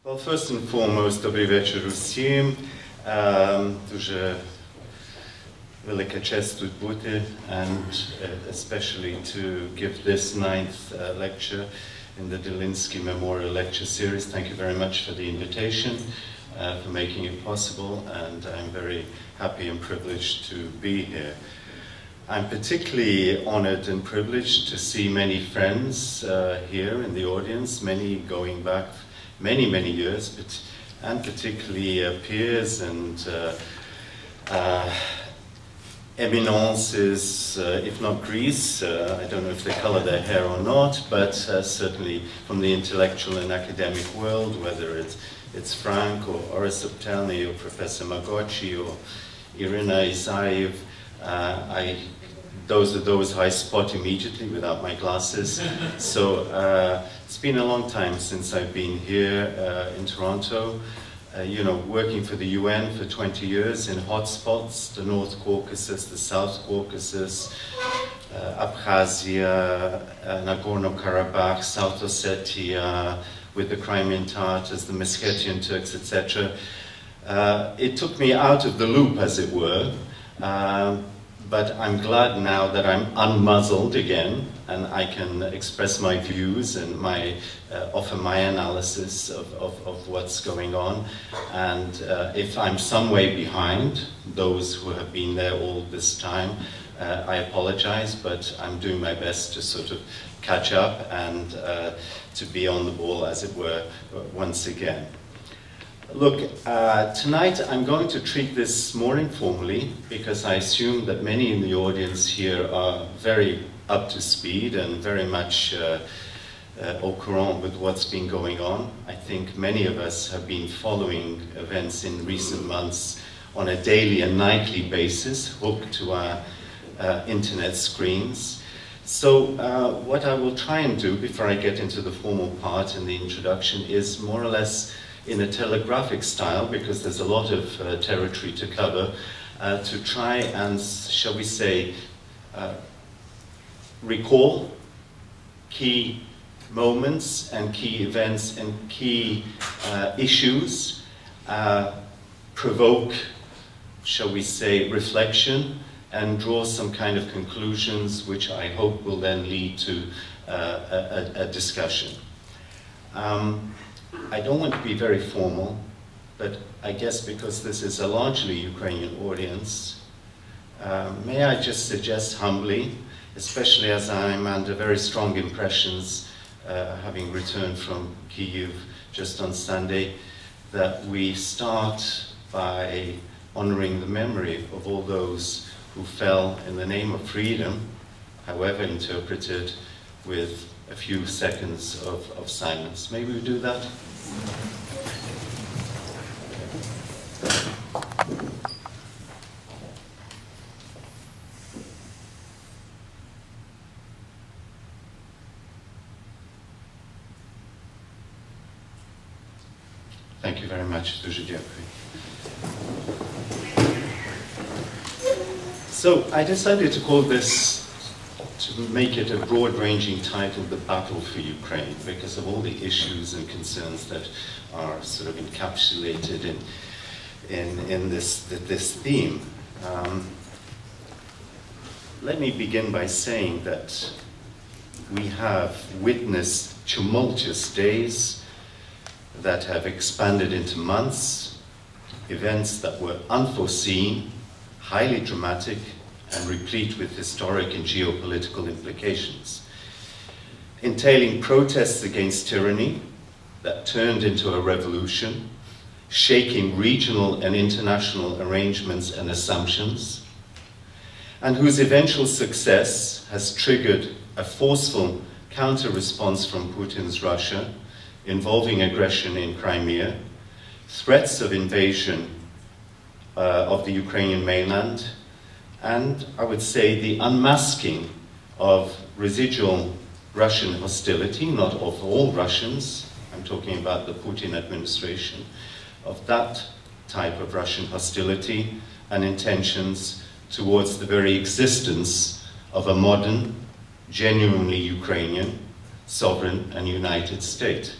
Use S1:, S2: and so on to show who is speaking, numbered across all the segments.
S1: Well, first and foremost, добрий вечір усім. Дуже велика честь тут бути, and especially to give this 9th lecture in the Dylynsky Memorial Lecture series. Thank you very much for the invitation, for making it possible, and I'm very happy and privileged to be here. I'm particularly honored and privileged to see many friends here in the audience, many going back many years, and particularly peers and eminences, if not Greece. I don't know if they color their hair or not, but certainly from the intellectual and academic world, whether it's Frank or Orest Subtelny or Professor Magocsi or Iryna, Isajiw. Those are those I spot immediately without my glasses. So it's been a long time since I've been here in Toronto, you know, working for the UN for 20 years in hotspots, the North Caucasus, the South Caucasus, Abkhazia, Nagorno-Karabakh, South Ossetia, with the Crimean Tatars, the Meskhetian Turks, etc. It took me out of the loop, as it were. But I'm glad now that I'm unmuzzled again, and I can express my views and offer my analysis of what's going on. And if I'm some way behind those who have been there all this time, I apologize, but I'm doing my best to sort of catch up and to be on the ball, as it were, once again. Look, tonight I'm going to treat this more informally because I assume that many in the audience here are very up to speed and very much au courant with what's been going on. I think many of us have been following events in recent months on a daily and nightly basis, hooked to our internet screens. So what I will try and do before I get into the formal part and the introduction is more or less in a telegraphic style, because there's a lot of territory to cover, to try and, shall we say, recall key moments and key events and key issues, provoke, shall we say, reflection, and draw some kind of conclusions which I hope will then lead to a discussion. I don't want to be very formal, but I guess because this is a largely Ukrainian audience, may I just suggest humbly, especially as I'm under very strong impressions, having returned from Kyiv just on Sunday, that we start by honoring the memory of all those who fell in the name of freedom, however interpreted, with a few seconds of silence. May we do that? Thank you very much. Дуже дякую. So I decided to call this, to make it a broad-ranging title, The Battle for Ukraine, because of all the issues and concerns that are sort of encapsulated in this theme. Let me begin by saying that we have witnessed tumultuous days that have expanded into months, events that were unforeseen, highly dramatic, and replete with historic and geopolitical implications, entailing protests against tyranny that turned into a revolution, shaking regional and international arrangements and assumptions, and whose eventual success has triggered a forceful counter-response from Putin's Russia, involving aggression in Crimea, threats of invasion of the Ukrainian mainland, and I would say the unmasking of residual Russian hostility, not of all Russians, I'm talking about the Putin administration, of that type of Russian hostility and intentions towards the very existence of a modern, genuinely Ukrainian, sovereign and united state.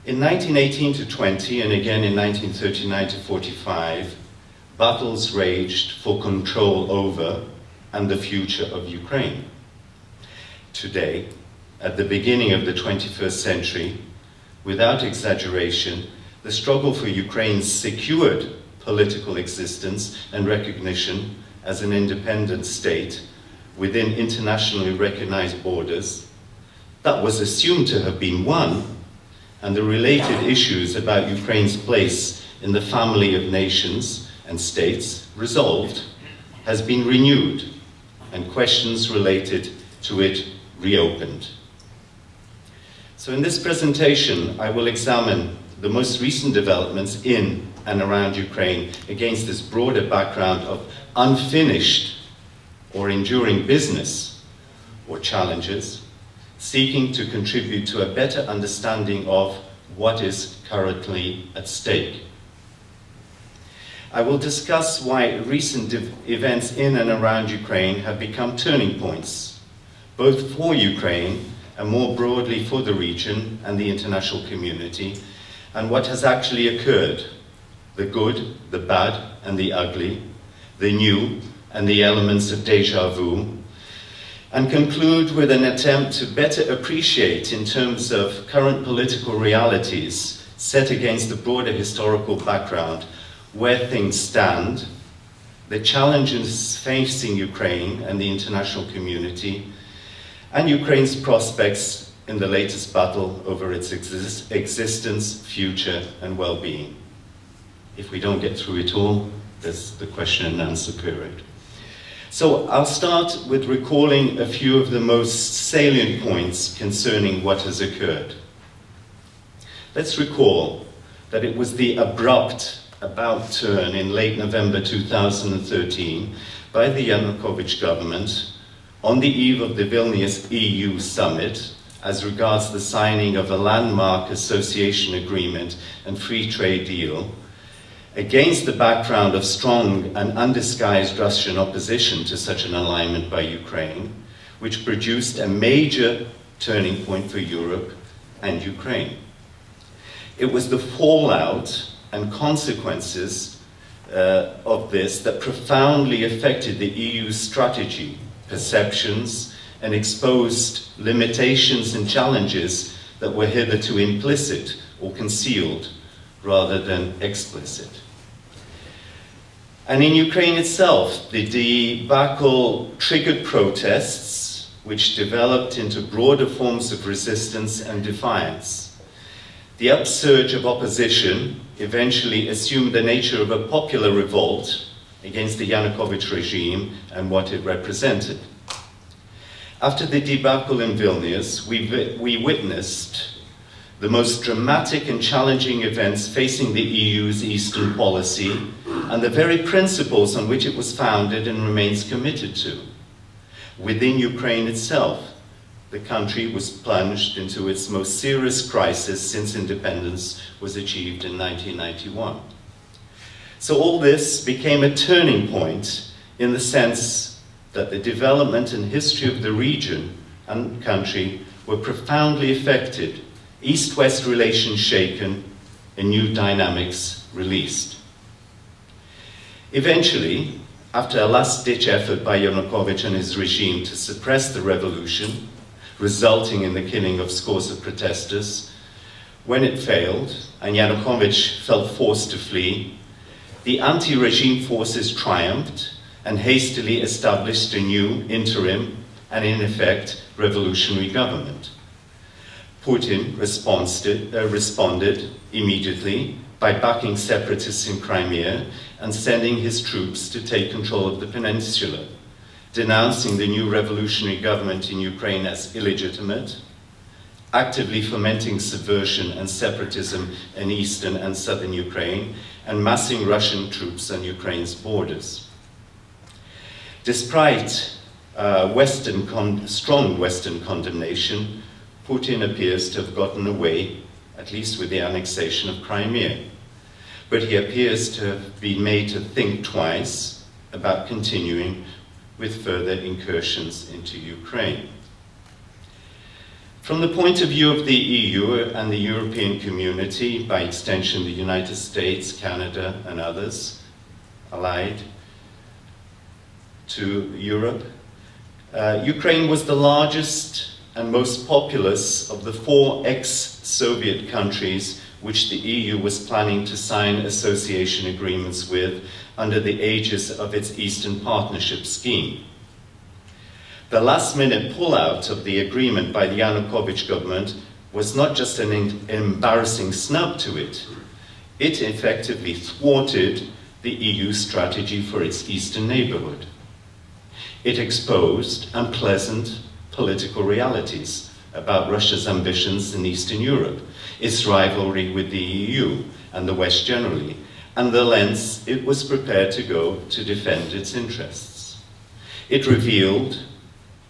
S1: In 1918 to 20, and again in 1939 to 45, battles raged for control over and the future of Ukraine. Today, at the beginning of the 21st century, without exaggeration, the struggle for Ukraine's secured political existence and recognition as an independent state within internationally recognized borders, that was assumed to have been won, and the related issues about Ukraine's place in the family of nations and states resolved, has been renewed, and questions related to it reopened. So in this presentation, I will examine the most recent developments in and around Ukraine against this broader background of unfinished or enduring business or challenges, seeking to contribute to a better understanding of what is currently at stake. I will discuss why recent events in and around Ukraine have become turning points, both for Ukraine and more broadly for the region and the international community, and what has actually occurred, the good, the bad, and the ugly, the new, and the elements of déjà vu, and conclude with an attempt to better appreciate, in terms of current political realities set against the broader historical background, where things stand, the challenges facing Ukraine and the international community, and Ukraine's prospects in the latest battle over its existence, future, and well-being. If we don't get through it all, there's the question and answer period. So I'll start with recalling a few of the most salient points concerning what has occurred. Let's recall that it was the abrupt about turn in late November 2013 by the Yanukovych government on the eve of the Vilnius EU summit as regards the signing of a landmark association agreement and free trade deal, against the background of strong and undisguised Russian opposition to such an alignment by Ukraine, which produced a major turning point for Europe and Ukraine. It was the fallout and consequences of this that profoundly affected the EU's strategy, perceptions, and exposed limitations and challenges that were hitherto implicit or concealed rather than explicit. And in Ukraine itself, the debacle triggered protests which developed into broader forms of resistance and defiance. The upsurge of opposition eventually assumed the nature of a popular revolt against the Yanukovych regime and what it represented. After the debacle in Vilnius, we witnessed the most dramatic and challenging events facing the EU's Eastern policy and the very principles on which it was founded and remains committed to. Within Ukraine itself, the country was plunged into its most serious crisis since independence was achieved in 1991. So all this became a turning point in the sense that the development and history of the region and country were profoundly affected, East-West relations shaken, and new dynamics released. Eventually, after a last-ditch effort by Yanukovych and his regime to suppress the revolution, resulting in the killing of scores of protesters, when it failed and Yanukovych felt forced to flee, the anti-regime forces triumphed and hastily established a new interim and, in effect, revolutionary government. Putin responded immediately by backing separatists in Crimea and sending his troops to take control of the peninsula, denouncing the new revolutionary government in Ukraine as illegitimate, actively fomenting subversion and separatism in eastern and southern Ukraine, and massing Russian troops on Ukraine's borders. Despite strong Western condemnation, Putin appears to have gotten away, at least with the annexation of Crimea. But he appears to have been made to think twice about continuing with further incursions into Ukraine. From the point of view of the EU and the European community, by extension the United States, Canada and others allied to Europe, Ukraine was the largest and most populous of the 4 ex-Soviet countries which the EU was planning to sign association agreements with under the aegis of its Eastern Partnership scheme. The last-minute pullout of the agreement by the Yanukovych government was not just an embarrassing snub to it, it effectively thwarted the EU strategy for its eastern neighborhood. It exposed unpleasant political realities about Russia's ambitions in Eastern Europe, its rivalry with the EU and the West generally, and the lengths it was prepared to go to defend its interests. It revealed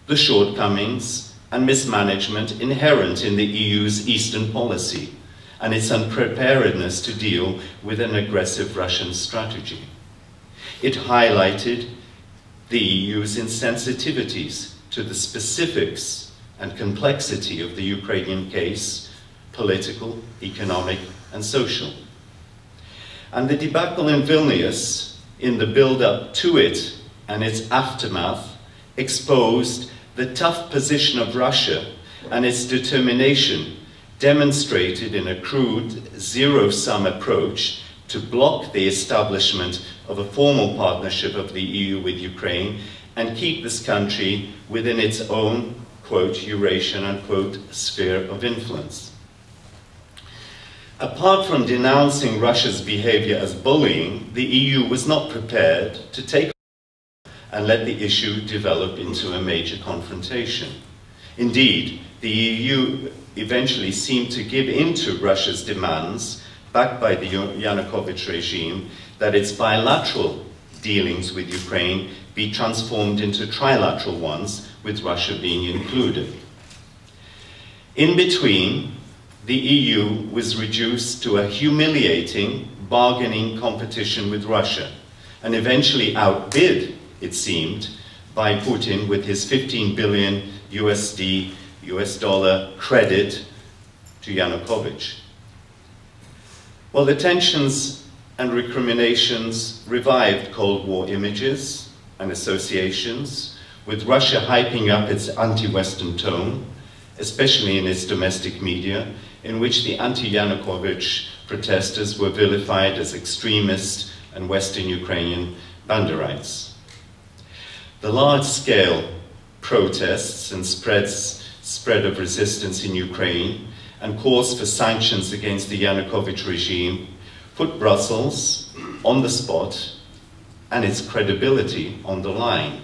S1: the shortcomings and mismanagement inherent in the EU's Eastern policy and its unpreparedness to deal with an aggressive Russian strategy. It highlighted the EU's insensitivities to the specifics and complexity of the Ukrainian case, political, economic, and social. And the debacle in Vilnius, in the build-up to it and its aftermath, exposed the tough position of Russia and its determination demonstrated in a crude, zero-sum approach to block the establishment of a formal partnership of the EU with Ukraine and keep this country within its own, quote, Eurasian, unquote, sphere of influence. Apart from denouncing Russia's behavior as bullying, the EU was not prepared to take and let the issue develop into a major confrontation. Indeed, the EU eventually seemed to give in to Russia's demands, backed by the Yanukovych regime, that its bilateral dealings with Ukraine be transformed into trilateral ones, with Russia being included. In between, the EU was reduced to a humiliating bargaining competition with Russia, and eventually outbid, it seemed, by Putin with his 15 billion US dollar credit to Yanukovych. Well, the tensions and recriminations revived Cold War images and associations, with Russia hyping up its anti-Western tone, especially in its domestic media, in which the anti-Yanukovych protesters were vilified as extremist and Western Ukrainian banderites. The large-scale protests and spread of resistance in Ukraine and calls for sanctions against the Yanukovych regime put Brussels on the spot and its credibility on the line.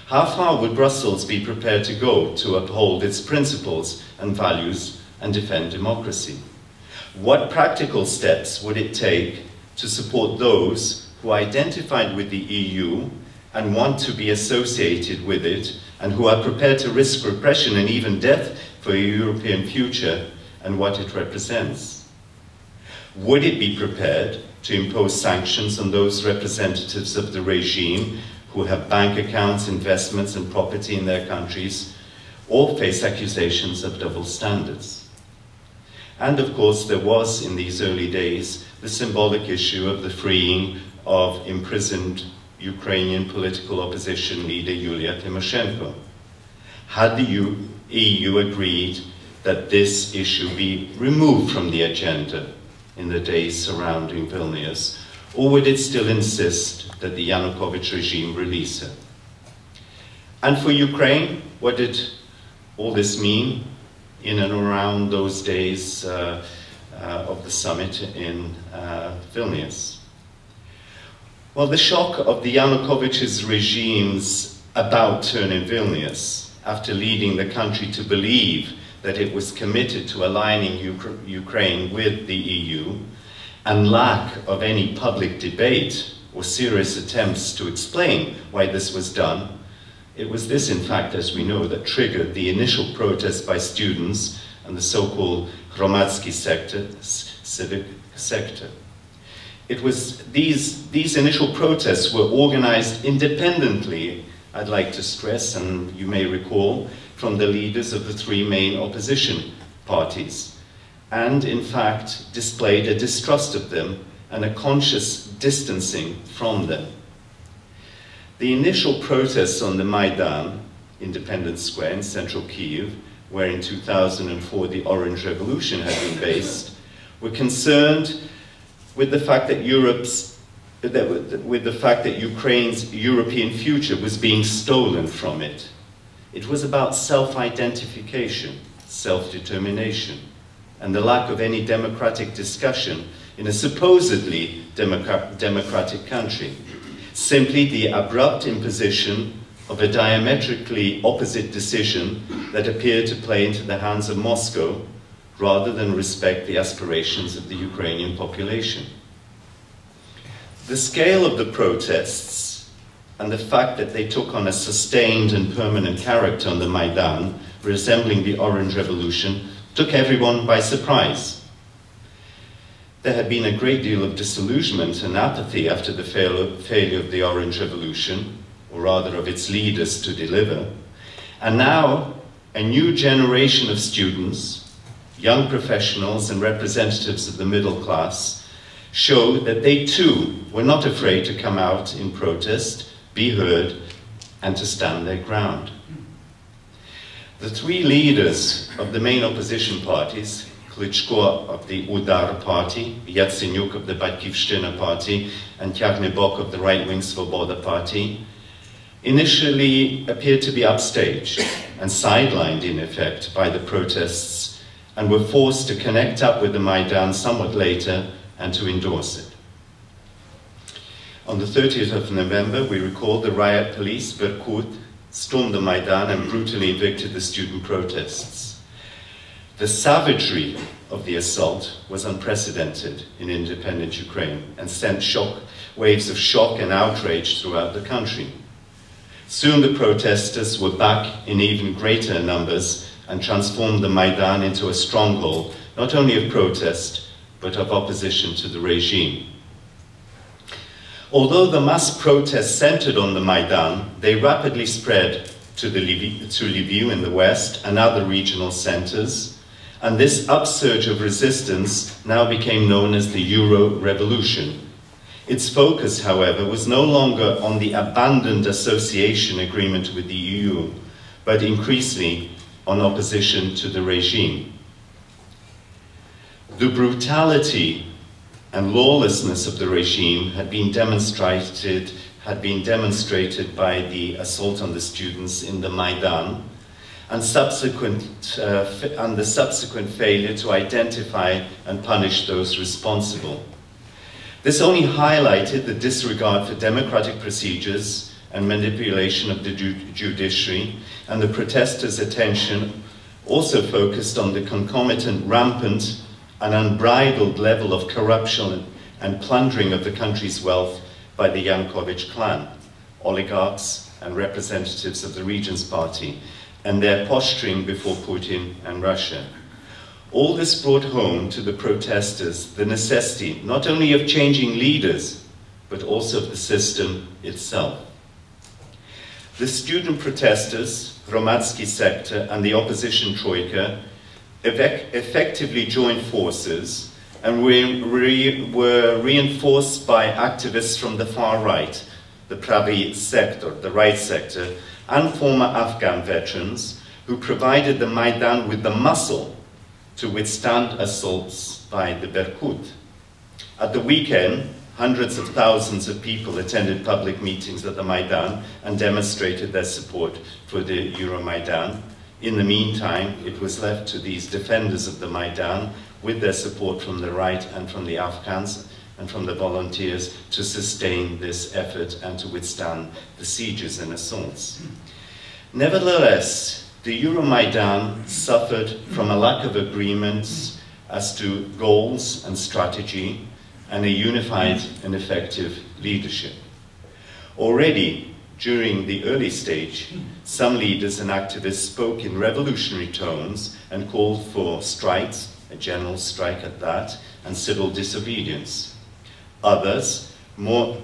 S1: How far would Brussels be prepared to go to uphold its principles and values and defend democracy? What practical steps would it take to support those who identified with the EU and want to be associated with it, and who are prepared to risk repression and even death for a European future and what it represents? Would it be prepared to impose sanctions on those representatives of the regime who have bank accounts, investments and property in their countries, or face accusations of double standards? And of course, there was, in these early days, the symbolic issue of the freeing of imprisoned Ukrainian political opposition leader Yulia Tymoshenko. Had the EU agreed that this issue be removed from the agenda in the days surrounding Vilnius, or would it still insist that the Yanukovych regime release her? And for Ukraine, what did all this mean in and around those days of the summit in Vilnius? Well, the shock of the Yanukovych's regime's about turn in Vilnius, after leading the country to believe that it was committed to aligning Ukraine with the EU, and lack of any public debate or serious attempts to explain why this was done, it was this, in fact, as we know, that triggered the initial protests by students and the so-called Hromadski sector, civic sector. It was these initial protests were organized independently I'd like to stress, and you may recall, from the leaders of the three main opposition parties, and in fact displayed a distrust of them and a conscious distancing from them. The initial protests on the Maidan, Independence Square in central Kyiv, where in 2004 the Orange Revolution had been based, were concerned with the fact that Ukraine's European future was being stolen from it. It was about self-identification, self-determination, and the lack of any democratic discussion in a supposedly democratic country. Simply the abrupt imposition of a diametrically opposite decision that appeared to play into the hands of Moscow rather than respect the aspirations of the Ukrainian population. The scale of the protests and the fact that they took on a sustained and permanent character on the Maidan, resembling the Orange Revolution, took everyone by surprise. There had been a great deal of disillusionment and apathy after the failure of the Orange Revolution, or rather of its leaders to deliver. And now, a new generation of students, young professionals and representatives of the middle class, showed that they too were not afraid to come out in protest, be heard, and to stand their ground. The three leaders of the main opposition parties, Klitschko of the Udar party, Yatsenyuk of the Batkivshchina party, and Tyagnybok of the right-wing Svoboda party, initially appeared to be upstaged and sidelined in effect by the protests, and were forced to connect up with the Maidan somewhat later and to endorse it. On the 30th of November, we recall the riot police, Berkut, stormed the Maidan and brutally evicted the student protests. The savagery of the assault was unprecedented in independent Ukraine and sent waves of shock and outrage throughout the country. Soon the protesters were back in even greater numbers and transformed the Maidan into a stronghold, not only of protest, but of opposition to the regime. Although the mass protests centered on the Maidan, they rapidly spread to Lviv in the west and other regional centers, and this upsurge of resistance now became known as the Euro Revolution. Its focus, however, was no longer on the abandoned association agreement with the EU, but increasingly on opposition to the regime. The brutality and lawlessness of the regime had been demonstrated by the assault on the students in the Maidan and the subsequent failure to identify and punish those responsible. This only highlighted the disregard for democratic procedures and manipulation of the judiciary, and the protesters' attention also focused on the concomitant rampant and unbridled level of corruption and plundering of the country's wealth by the Yanukovych clan, oligarchs and representatives of the Regents Party, and their posturing before Putin and Russia. All this brought home to the protesters the necessity not only of changing leaders, but also of the system itself. The student protesters, Hromadski sector, and the opposition troika effectively joined forces and were reinforced by activists from the far right, the Pravi sector, the right sector, and former Afghan veterans who provided the Maidan with the muscle to withstand assaults by the Berkut. At the weekend, hundreds of thousands of people attended public meetings at the Maidan and demonstrated their support for the Euromaidan. In the meantime, it was left to these defenders of the Maidan, with their support from the right and from the Afghans and from the volunteers, to sustain this effort and to withstand the sieges and assaults. Nevertheless, the Euromaidan suffered from a lack of agreements as to goals and strategy and a unified and effective leadership. Already, during the early stage, some leaders and activists spoke in revolutionary tones and called for strikes, a general strike at that, and civil disobedience. Others, more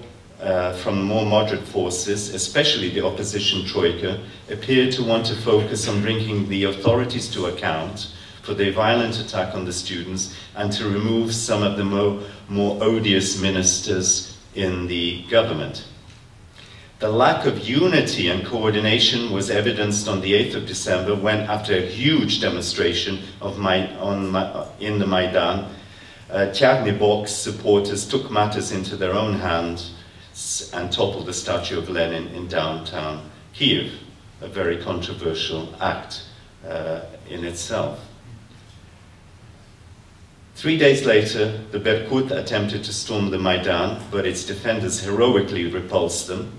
S1: from more moderate forces, especially the opposition troika, appeared to want to focus on bringing the authorities to account for their violent attack on the students and to remove some of the more odious ministers in the government. The lack of unity and coordination was evidenced on the 8th of December when, after a huge demonstration in the Maidan, Tyagnybok supporters took matters into their own hands and toppled the statue of Lenin in downtown Kiev, a very controversial act in itself. 3 days later, the Berkut attempted to storm the Maidan, but its defenders heroically repulsed them.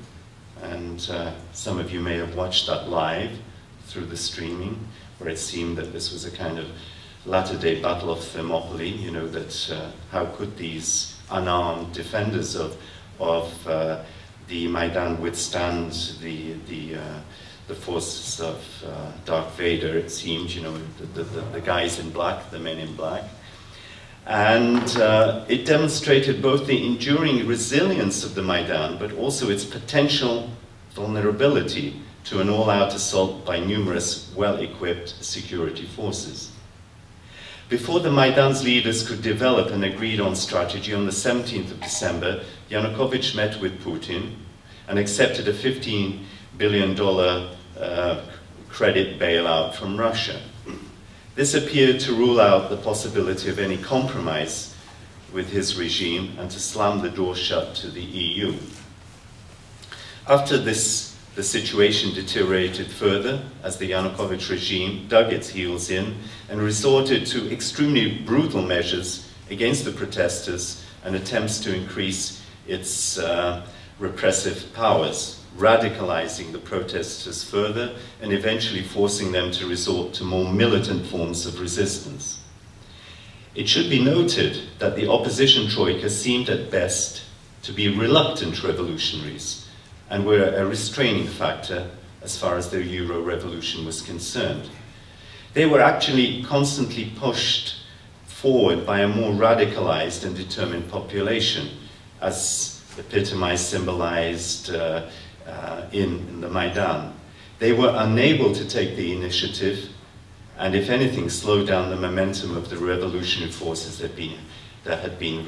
S1: And some of you may have watched that live through the streaming, where it seemed that this was a kind of latter-day battle of Thermopylae, you know, that how could these unarmed defenders of the Maidan withstand the forces of Darth Vader, it seemed, you know, the guys in black, the men in black. And it demonstrated both the enduring resilience of the Maidan, but also its potential vulnerability to an all-out assault by numerous well-equipped security forces. Before the Maidan's leaders could develop an agreed-on strategy, on the 17th of December, Yanukovych met with Putin and accepted a $15 billion credit bailout from Russia. This appeared to rule out the possibility of any compromise with his regime and to slam the door shut to the EU. After this, the situation deteriorated further as the Yanukovych regime dug its heels in and resorted to extremely brutal measures against the protesters and attempts to increase its repressive powers, radicalizing the protesters further and eventually forcing them to resort to more militant forms of resistance. It should be noted that the opposition troika seemed at best to be reluctant revolutionaries and were a restraining factor as far as the Euro revolution was concerned. They were actually constantly pushed forward by a more radicalized and determined population, as epitomized, symbolized in the Maidan. They were unable to take the initiative and, if anything, slow down the momentum of the revolutionary forces that had been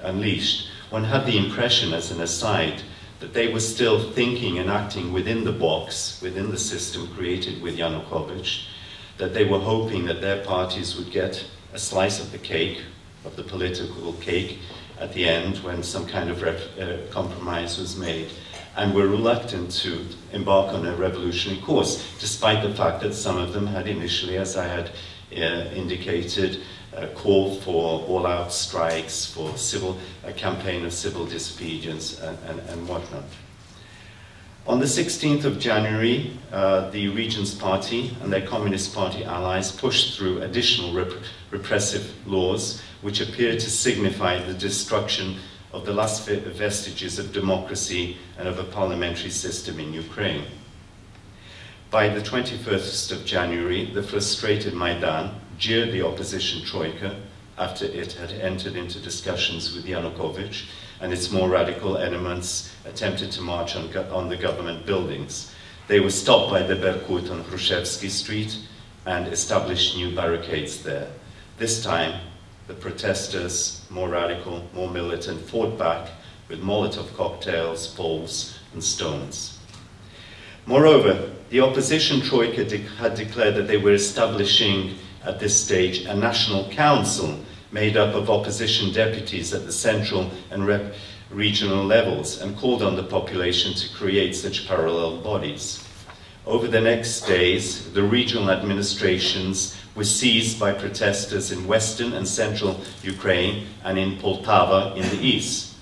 S1: unleashed. One had the impression, as an aside, that they were still thinking and acting within the box, within the system created with Yanukovych, that they were hoping that their parties would get a slice of the cake, of the political cake, at the end when some kind of compromise was made, and were reluctant to embark on a revolutionary course, despite the fact that some of them had initially, as I had indicated, called for all-out strikes, for a campaign of civil disobedience and whatnot. On the 16th of January, the Regents Party and their Communist Party allies pushed through additional repressive laws which appeared to signify the destruction of the last vestiges of democracy and of a parliamentary system in Ukraine. By the 21st of January, the frustrated Maidan jeered the opposition troika after it had entered into discussions with Yanukovych, and its more radical elements attempted to march on the government buildings. They were stopped by the Berkut on Hrushevsky Street and established new barricades there. This time, the protesters, more radical, more militant, fought back with Molotov cocktails, poles, and stones. Moreover, the opposition troika had declared that they were establishing, at this stage, a national council made up of opposition deputies at the central and regional levels, and called on the population to create such parallel bodies. Over the next days, the regional administrations were seized by protesters in western and central Ukraine and in Poltava in the east.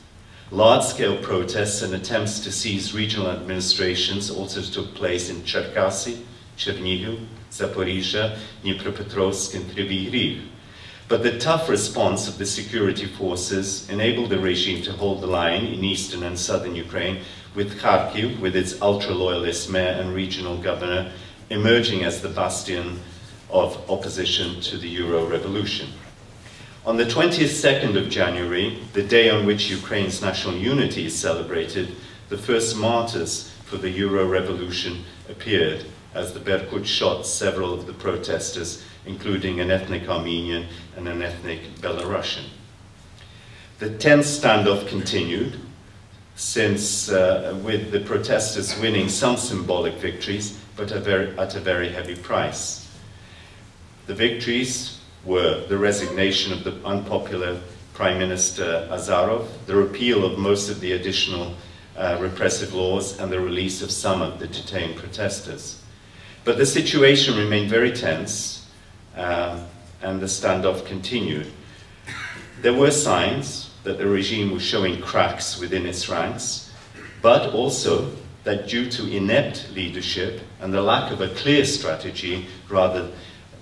S1: Large-scale protests and attempts to seize regional administrations also took place in Cherkasy, Chernihiv, Zaporizhia, Dnipropetrovsk, and Kryvyi Rih. But the tough response of the security forces enabled the regime to hold the line in eastern and southern Ukraine, with Kharkiv, with its ultra-loyalist mayor and regional governor, emerging as the bastion of opposition to the Euro revolution. On the 22nd of January, the day on which Ukraine's national unity is celebrated, the first martyrs for the Euro revolution appeared as the Berkut shot several of the protesters, including an ethnic Armenian and an ethnic Belarusian. The tense standoff continued, since with the protesters winning some symbolic victories, but at a very heavy price. The victories were the resignation of the unpopular Prime Minister Azarov, the repeal of most of the additional repressive laws, and the release of some of the detained protesters. But the situation remained very tense, and the standoff continued. There were signs that the regime was showing cracks within its ranks, but also that due to inept leadership and the lack of a clear strategy rather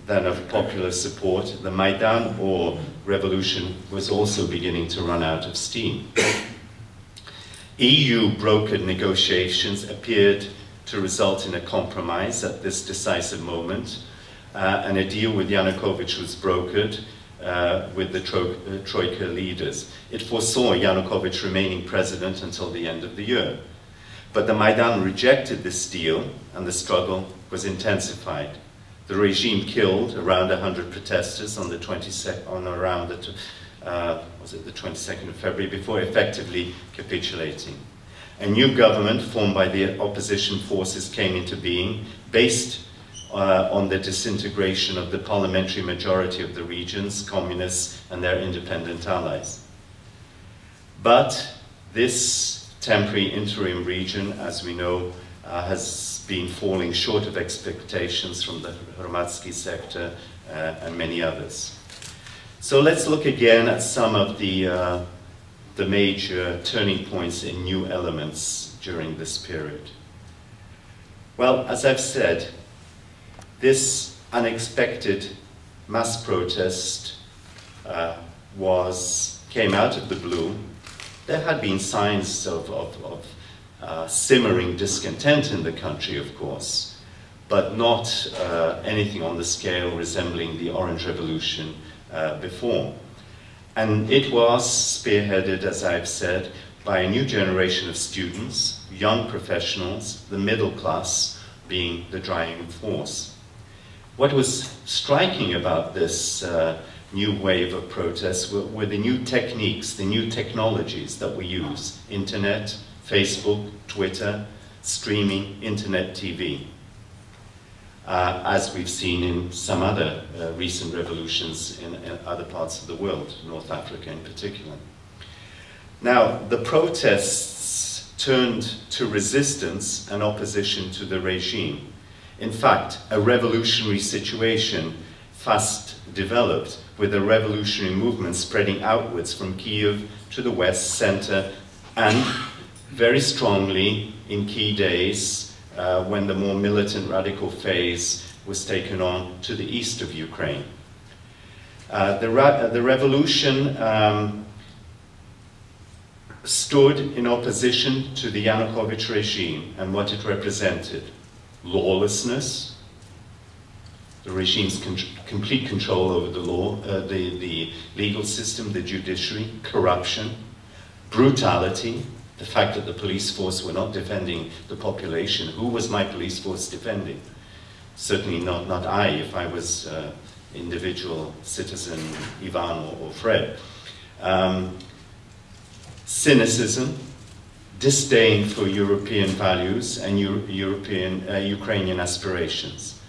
S1: than of popular support, the Maidan, or revolution, was also beginning to run out of steam. EU brokered negotiations appeared to result in a compromise at this decisive moment, and a deal with Yanukovych was brokered with the Troika leaders. It foresaw Yanukovych remaining president until the end of the year. But the Maidan rejected this deal, and the struggle was intensified. The regime killed around 100 protesters on the 22nd of February before effectively capitulating. A new government formed by the opposition forces came into being, based on the disintegration of the parliamentary majority of the regions, communists and their independent allies. But this temporary interim region, as we know, has been falling short of expectations from the Hromadski sector and many others. So let's look again at some of the major turning points and new elements during this period. Well, as I've said, this unexpected mass protest came out of the blue. There had been signs of simmering discontent in the country, of course, but not anything on the scale resembling the Orange Revolution before. And it was spearheaded, as I've said, by a new generation of students, young professionals, the middle class being the driving force. What was striking about this new wave of protests were the new techniques, the new technologies that we use: internet, Facebook, Twitter, streaming, internet TV, as we've seen in some other recent revolutions in other parts of the world, North Africa in particular. Now, the protests turned to resistance and opposition to the regime. In fact, a revolutionary situation fast developed, with a revolutionary movement spreading outwards from Kyiv to the west, center, and very strongly in key days when the more militant radical phase was taken on to the east of Ukraine. The revolution stood in opposition to the Yanukovych regime and what it represented: lawlessness, the regime's complete control over the law, the legal system, the judiciary, corruption, brutality, the fact that the police force were not defending the population. Who was my police force defending? Certainly not I, if I was individual citizen Ivan or Fred. Cynicism, disdain for European values and Ukrainian aspirations.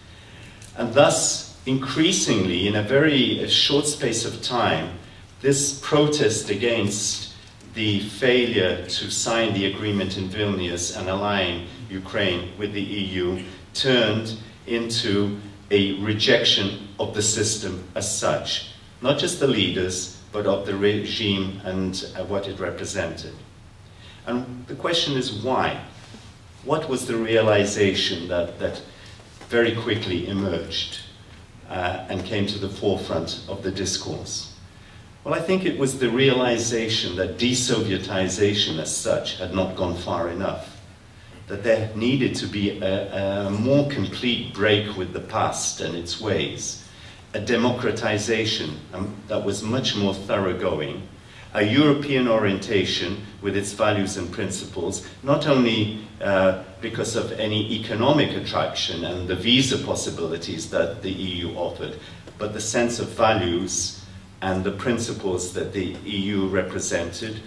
S1: And thus, increasingly, in a very short space of time, this protest against the failure to sign the agreement in Vilnius and align Ukraine with the EU turned into a rejection of the system as such. Not just the leaders, but of the regime and what it represented. And the question is why? What was the realization that very quickly emerged and came to the forefront of the discourse? Well, I think it was the realization that de-Sovietization as such had not gone far enough, that there needed to be a more complete break with the past and its ways, a democratization that was much more thoroughgoing, a European orientation with its values and principles, not only because of any economic attraction and the visa possibilities that the EU offered, but the sense of values and the principles that the EU represented,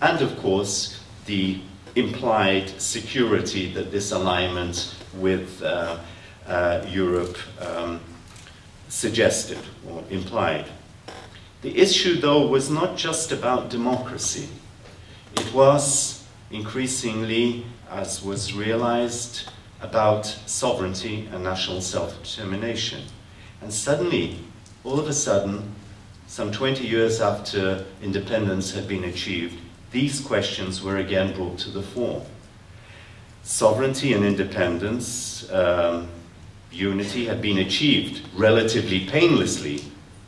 S1: and of course the implied security that this alignment with Europe suggested or implied. The issue, though, was not just about democracy. It was increasingly, as was realized, about sovereignty and national self-determination. And suddenly, all of a sudden, some 20 years after independence had been achieved, these questions were again brought to the fore. Sovereignty and independence, unity had been achieved relatively painlessly,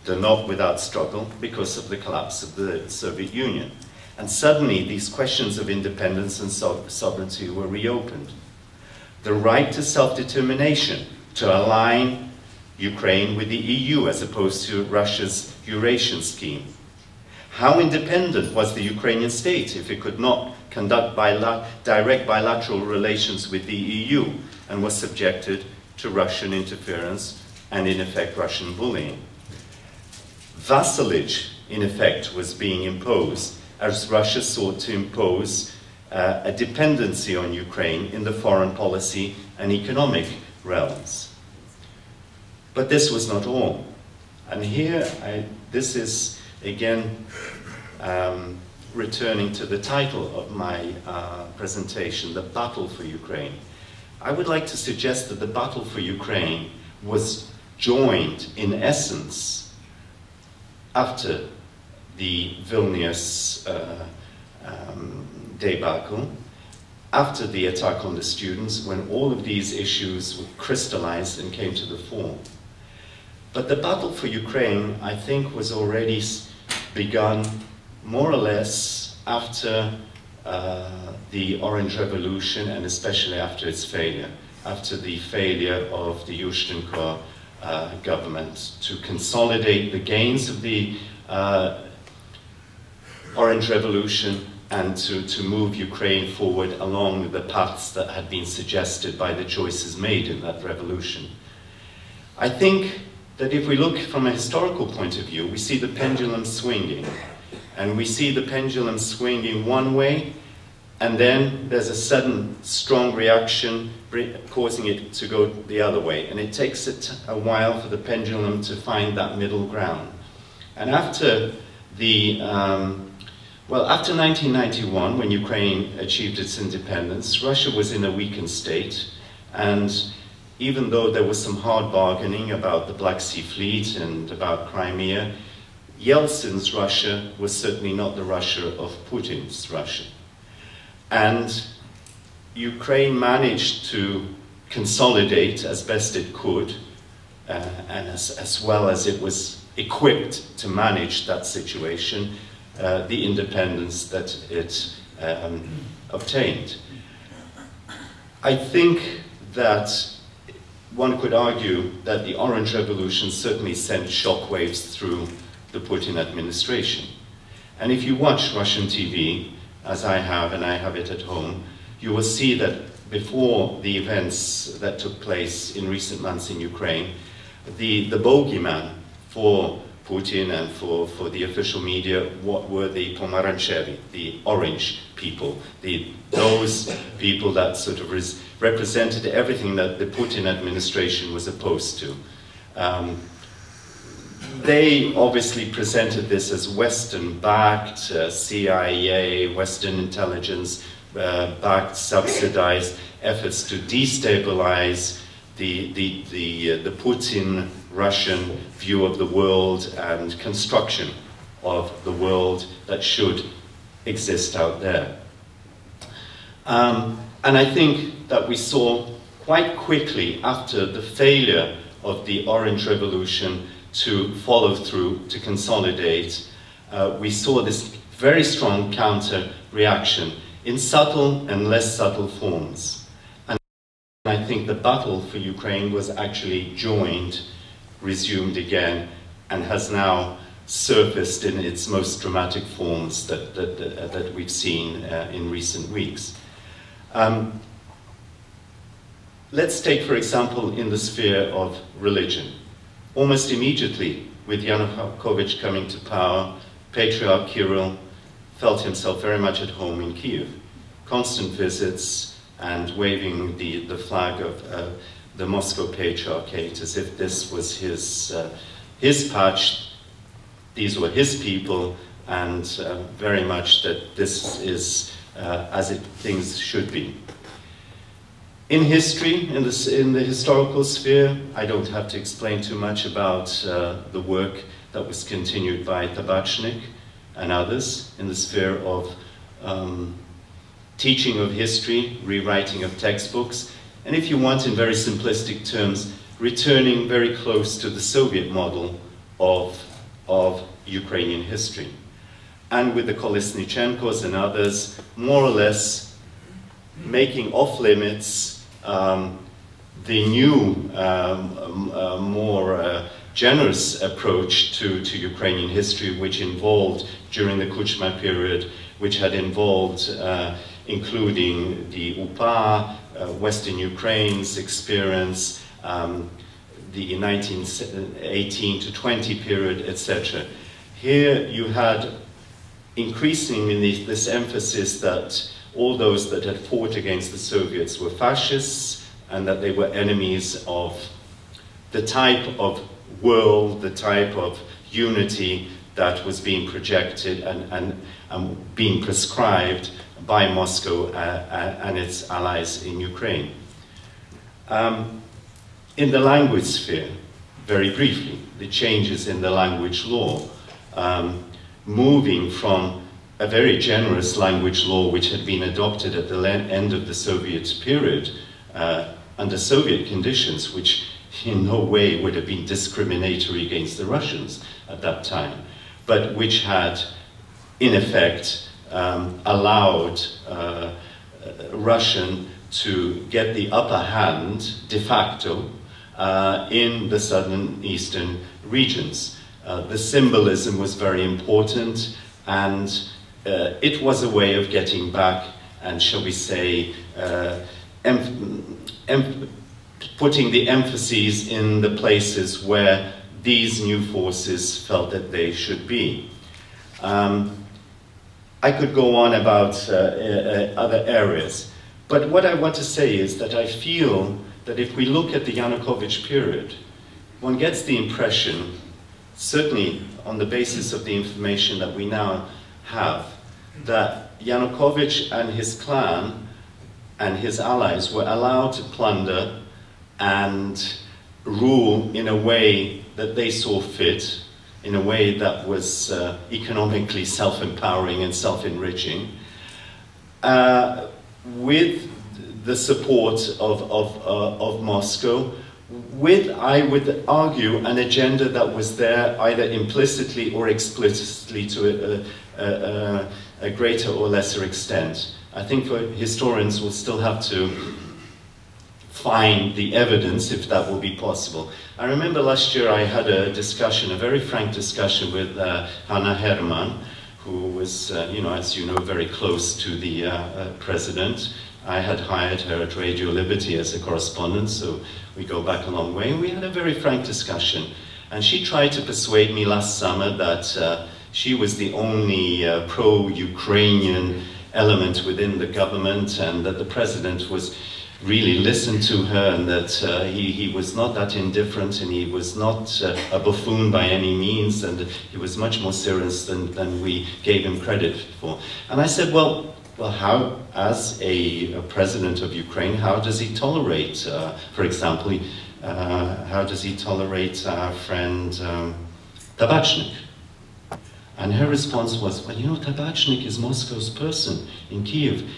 S1: though not without struggle, because of the collapse of the Soviet Union. And suddenly these questions of independence and sovereignty were reopened. The right to self-determination, to align Ukraine with the EU as opposed to Russia's Eurasian scheme. How independent was the Ukrainian state if it could not conduct direct bilateral relations with the EU and was subjected to Russian interference and, in effect, Russian bullying? Vassalage, in effect, was being imposed as Russia sought to impose a dependency on Ukraine in the foreign policy and economic realms. But this was not all. And here, this is, again, returning to the title of my presentation, The Battle for Ukraine. I would like to suggest that the battle for Ukraine was joined, in essence, after the Vilnius debacle, after the attack on the students, when all of these issues were crystallized and came to the fore. But the battle for Ukraine, I think, was already begun more or less after the Orange Revolution, and especially after its failure, after the failure of the Yushchenko government to consolidate the gains of the Orange Revolution and to move Ukraine forward along the paths that had been suggested by the choices made in that revolution. I think that if we look from a historical point of view, we see the pendulum swinging. And we see the pendulum swinging one way, and then there's a sudden strong reaction causing it to go the other way. And it takes it a while for the pendulum to find that middle ground. And after the, after 1991, when Ukraine achieved its independence, Russia was in a weakened state. And even though there was some hard bargaining about the Black Sea Fleet and about Crimea, Yeltsin's Russia was certainly not the Russia of Putin's Russia. And Ukraine managed to consolidate as best it could, and as well as it was equipped to manage that situation, the independence that it obtained. I think that one could argue that the Orange Revolution certainly sent shockwaves through the Putin administration. And if you watch Russian TV, as I have, and I have it at home, you will see that before the events that took place in recent months in Ukraine, the bogeyman for Putin and for the official media, what were the Pomaranchevi, the orange people, those people that sort of represented everything that the Putin administration was opposed to. They obviously presented this as Western-backed, CIA, Western intelligence-backed, subsidized efforts to destabilize the Putin Russian view of the world and construction of the world that should exist out there. And I think that we saw quite quickly after the failure of the Orange Revolution to follow through, to consolidate, we saw this very strong counter-reaction in subtle and less subtle forms. And I think the battle for Ukraine was actually joined resumed again and has now surfaced in its most dramatic forms that we've seen in recent weeks. Let's take, for example, in the sphere of religion. Almost immediately, with Yanukovych coming to power, Patriarch Kirill felt himself very much at home in Kiev. Constant visits and waving the flag of the Moscow Patriarchate as if this was his patch, these were his people, and very much that this is as things should be. In history, in the historical sphere, I don't have to explain too much about the work that was continued by Tabachnik and others in the sphere of teaching of history, rewriting of textbooks, and if you want, in very simplistic terms, returning very close to the Soviet model of Ukrainian history. And with the Kolesnichenkos and others, more or less making off-limits the new, more generous approach to Ukrainian history, which involved, during the Kuchma period, which had involved including the UPA, Western Ukraine's experience, the 1918 to 20 period, etc. Here you had increasingly this emphasis that all those that had fought against the Soviets were fascists and that they were enemies of the type of world, the type of unity that was being projected and being prescribed by Moscow and its allies in Ukraine. In the language sphere, very briefly, the changes in the language law, moving from a very generous language law which had been adopted at the end of the Soviet period under Soviet conditions, which in no way would have been discriminatory against the Russians at that time, but which had, in effect, allowed Russian to get the upper hand, de facto, in the southern eastern regions. The symbolism was very important, and it was a way of getting back and, shall we say, putting the emphases in the places where these new forces felt that they should be. I could go on about other areas, but what I want to say is that I feel that if we look at the Yanukovych period, one gets the impression, certainly on the basis of the information that we now have, that Yanukovych and his clan and his allies were allowed to plunder and rule in a way that they saw fit, in a way that was economically self-empowering and self-enriching, with the support of Moscow, with, I would argue, an agenda that was there either implicitly or explicitly to a greater or lesser extent. I think historians will still have to find the evidence, if that will be possible. I remember last year I had a discussion, a very frank discussion with Hannah Herman, who was, as you know, very close to the president. I had hired her at Radio Liberty as a correspondent, so we go back a long way. And we had a very frank discussion. And she tried to persuade me last summer that she was the only pro-Ukrainian element within the government, and that the president was really listened to her, and that he was not that indifferent, and he was not a buffoon by any means, and he was much more serious than we gave him credit for. And I said, well, how, as a president of Ukraine, how does he tolerate, for example, how does he tolerate our friend Tabachnik? And her response was, well, Tabachnik is Moscow's person in Kiev.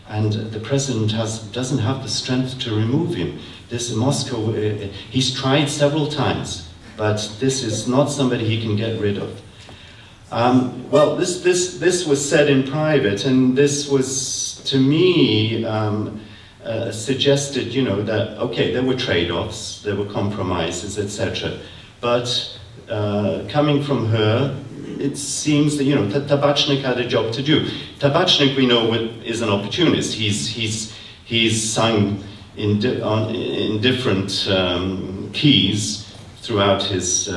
S1: And the president doesn't have the strength to remove him. This Moscow, he's tried several times, but this is not somebody he can get rid of. Well, this was said in private, and this was, to me, suggested, that, okay, there were trade-offs, there were compromises, etc. but coming from her, it seems that, you know, Tabachnik had a job to do. Tabachnik, we know, is an opportunist. He's sung in different keys throughout his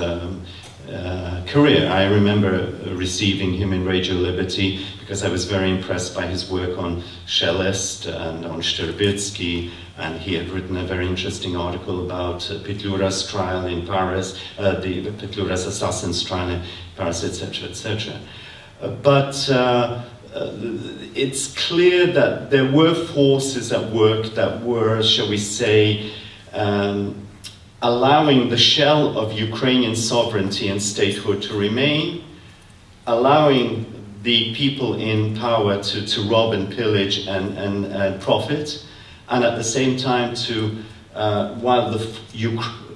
S1: career. I remember receiving him in Radio Liberty because I was very impressed by his work on Szelest and on Szczerbiecki, and he had written a very interesting article about Petlura's trial in Paris, the Petlura's assassin's trial in Paris, etc., etc. But it's clear that there were forces at work that were, shall we say, allowing the shell of Ukrainian sovereignty and statehood to remain, allowing the people in power to rob and pillage and profit, and at the same time to, while the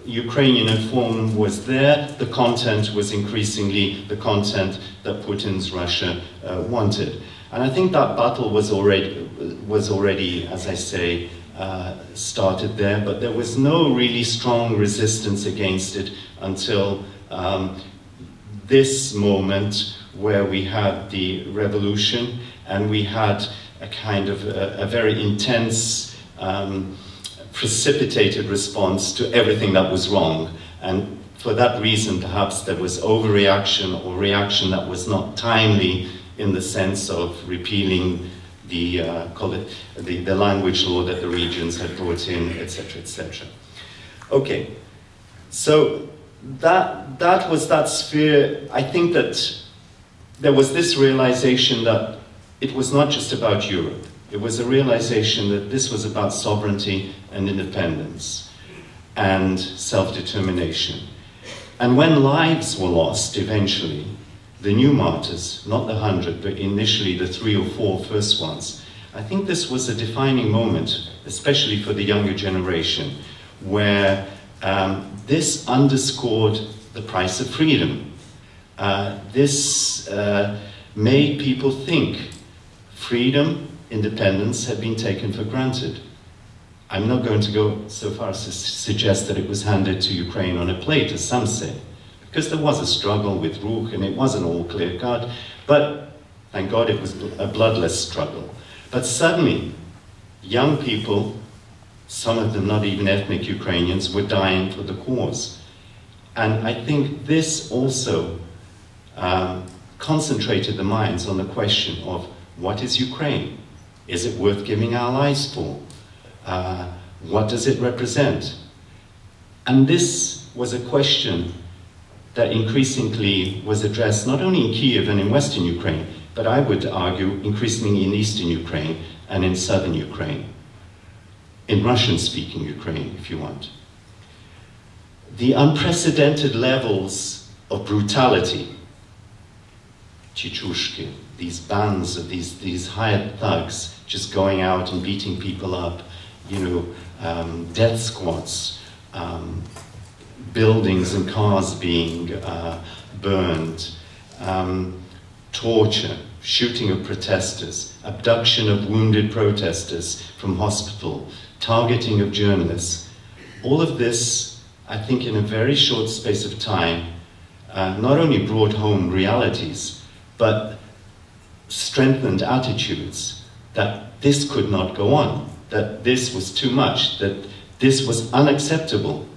S1: Ukrainian form was there, the content was increasingly the content that Putin's Russia wanted. And I think that battle was already, as I say, started there, but there was no really strong resistance against it until this moment where we had the revolution and we had a kind of a very intense, precipitated response to everything that was wrong. And for that reason, perhaps there was overreaction or reaction that was not timely in the sense of repealing the language law that the regions had brought in, etc., etc. Okay, so that was that sphere. I think that there was this realization that it was not just about Europe. It was a realization that this was about sovereignty and independence and self-determination. And when lives were lost eventually, the new martyrs, not the 100, but initially the 3 or 4 first ones, I think this was a defining moment, especially for the younger generation, where this underscored the price of freedom. This made people think freedom, independence had been taken for granted. I'm not going to go so far as to suggest that it was handed to Ukraine on a plate, as some say, because there was a struggle with Rukh and it wasn't all clear-cut, but thank God it was a bloodless struggle. But suddenly, young people, some of them not even ethnic Ukrainians, were dying for the cause. And I think this also concentrated the minds on the question of what is Ukraine? Is it worth giving our lives for? What does it represent? And this was a question that increasingly was addressed not only in Kiev and in Western Ukraine, but I would argue increasingly in Eastern Ukraine and in Southern Ukraine, in Russian-speaking Ukraine, if you want. The unprecedented levels of brutality, Chichushki, these bands of these hired thugs just going out and beating people up, you know, death squads, buildings and cars being burned, torture, shooting of protesters, abduction of wounded protesters from hospital, targeting of journalists. All of this, I think, in a very short space of time, not only brought home realities, but strengthened attitudes that this could not go on, that this was too much, that this was unacceptable.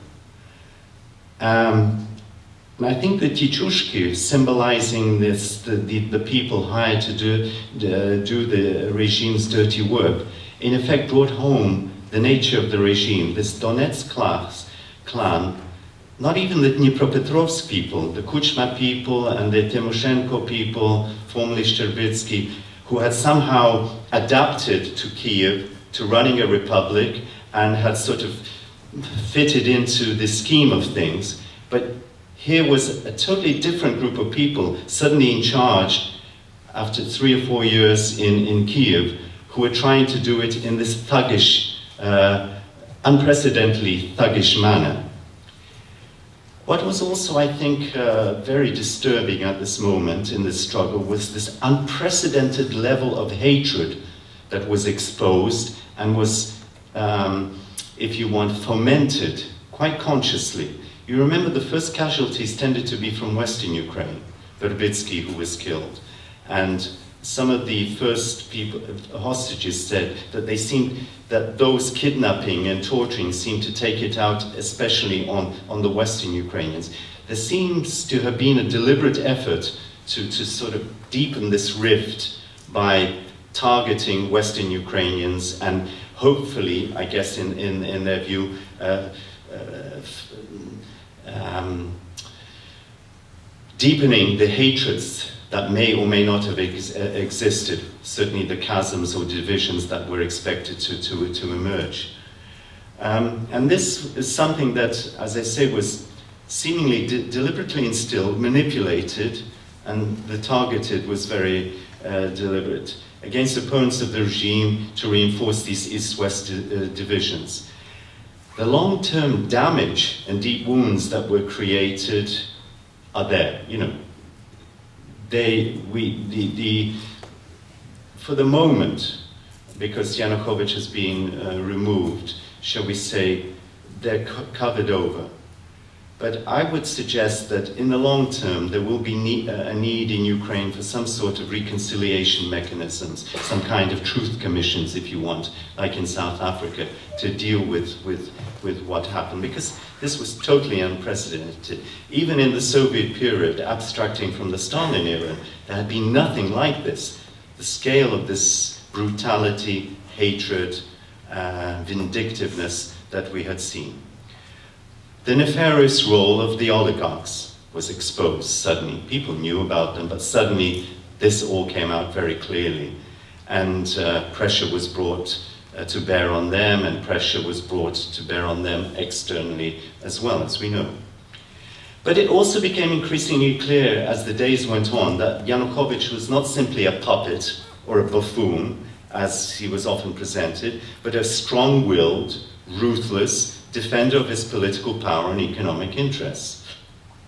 S1: And I think the Tichushki, symbolizing this, the people hired to do the regime's dirty work, in effect brought home the nature of the regime, this Donetsk clan, not even the Dnipropetrovsk people, the Kuchma people and the Tymoshenko people, formerly Szczerbiecki, who had somehow adapted to Kiev, to running a republic, and had sort of fitted into the scheme of things. But here was a totally different group of people suddenly in charge after 3 or 4 years in Kiev, who were trying to do it in this thuggish, unprecedentedly thuggish manner. What was also, I think, very disturbing at this moment in this struggle was this unprecedented level of hatred that was exposed and was, if you want, fomented quite consciously. You remember the first casualties tended to be from Western Ukraine, Verbitsky, who was killed. And some of the first people, hostages said that that those kidnapping and torturing seemed to take it out especially on the Western Ukrainians. There seems to have been a deliberate effort to sort of deepen this rift by targeting Western Ukrainians and hopefully, I guess in their view, deepening the hatreds that may or may not have existed, certainly the chasms or divisions that were expected to emerge. And this is something that, as I say, was seemingly deliberately instilled, manipulated, and the targeted was very deliberate, against opponents of the regime to reinforce these East-West divisions. The long-term damage and deep wounds that were created are there, you know. For the moment, because Yanukovych has been removed, shall we say, they're covered over. But I would suggest that in the long term, there will be a need in Ukraine for some sort of reconciliation mechanisms, some kind of truth commissions, if you want, like in South Africa, to deal with what happened, because this was totally unprecedented. Even in the Soviet period, abstracting from the Stalin era, there had been nothing like this. The scale of this brutality, hatred, vindictiveness that we had seen. The nefarious role of the oligarchs was exposed suddenly. People knew about them, but suddenly this all came out very clearly. And pressure was brought to bear on them, and pressure was brought to bear on them externally as well, as we know. But it also became increasingly clear as the days went on that Yanukovych was not simply a puppet or a buffoon, as he was often presented, but a strong-willed, ruthless defender of his political power and economic interests,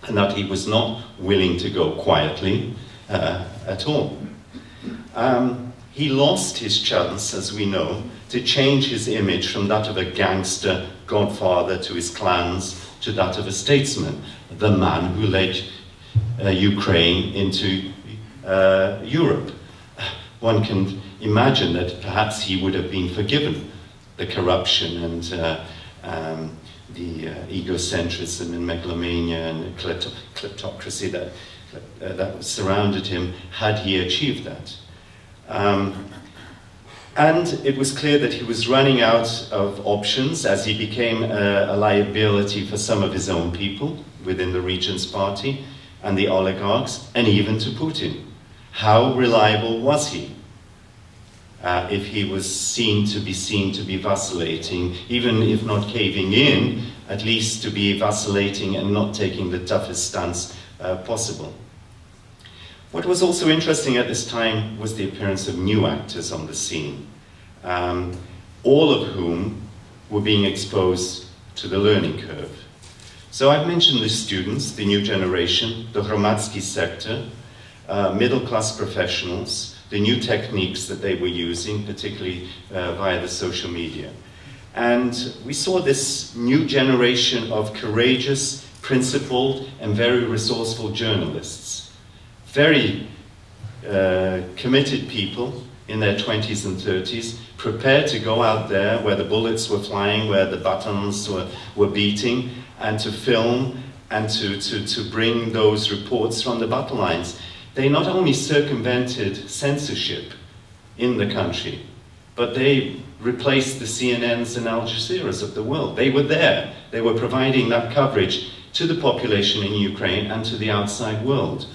S1: and that he was not willing to go quietly at all. He lost his chance, as we know, to change his image from that of a gangster godfather to his clans to that of a statesman, the man who led Ukraine into Europe. One can imagine that perhaps he would have been forgiven the corruption and the egocentrism and megalomania and kleptocracy that surrounded him had he achieved that. And it was clear that he was running out of options as he became a liability for some of his own people within the Regent's Party and the oligarchs, and even to Putin. How reliable was he? If he was seen to be vacillating, even if not caving in, at least to be vacillating and not taking the toughest stance possible. What was also interesting at this time was the appearance of new actors on the scene, all of whom were being exposed to the learning curve. So I've mentioned the students, the new generation, the Hromadski sector, middle-class professionals, the new techniques that they were using, particularly via the social media. And we saw this new generation of courageous, principled, and very resourceful journalists. Very committed people in their 20s and 30s, prepared to go out there where the bullets were flying, where the buttons were beating, and to film and to bring those reports from the battle lines. They not only circumvented censorship in the country, but they replaced the CNNs and Al Jazeeras of the world. They were there. They were providing that coverage to the population in Ukraine and to the outside world.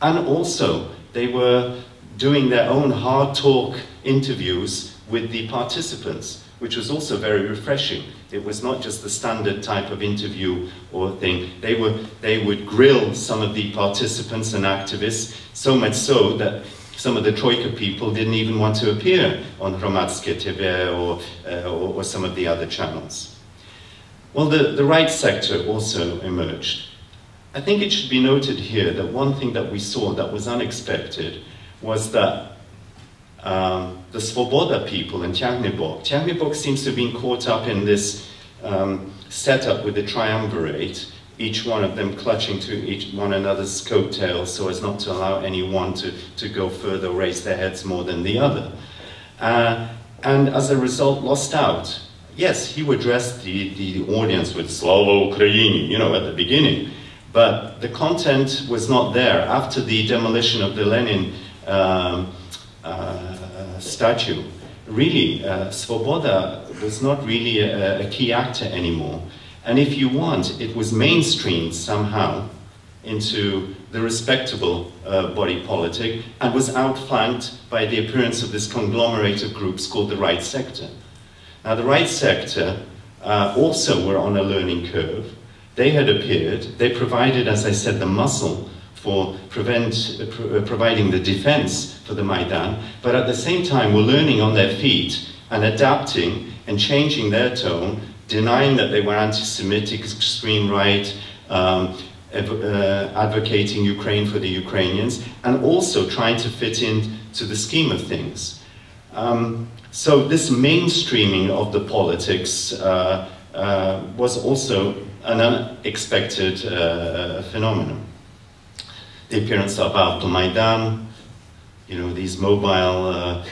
S1: And also, they were doing their own hard talk interviews with the participants, which was also very refreshing. It was not just the standard type of interview or thing. They would grill some of the participants and activists, so much so that some of the Troika people didn't even want to appear on Hromadske TV or some of the other channels. Well, the right sector also emerged. I think it should be noted here that one thing that we saw that was unexpected was that the Svoboda people in Tyagnybok seems to have been caught up in this setup with the triumvirate each one of them clutching to one another's coattails so as not to allow anyone to go further, raise their heads more than the other. And as a result, lost out. Yes, he addressed the audience with Slava Ukraini, you know, at the beginning, but the content was not there. After the demolition of the Lenin statue, really, Svoboda was not really a key actor anymore. And if you want, it was mainstreamed somehow into the respectable body politic and was outflanked by the appearance of this conglomerate of groups called the right sector. Now, the right sector also were on a learning curve. They had appeared, they provided, as I said, the muscle for providing the defense for the Maidan, but at the same time were learning on their feet and adapting and changing their tone, denying that they were anti-Semitic, extreme right, advocating Ukraine for the Ukrainians, and also trying to fit into the scheme of things. So this mainstreaming of the politics was also an unexpected phenomenon. The appearance of the Maidan, you know, these mobile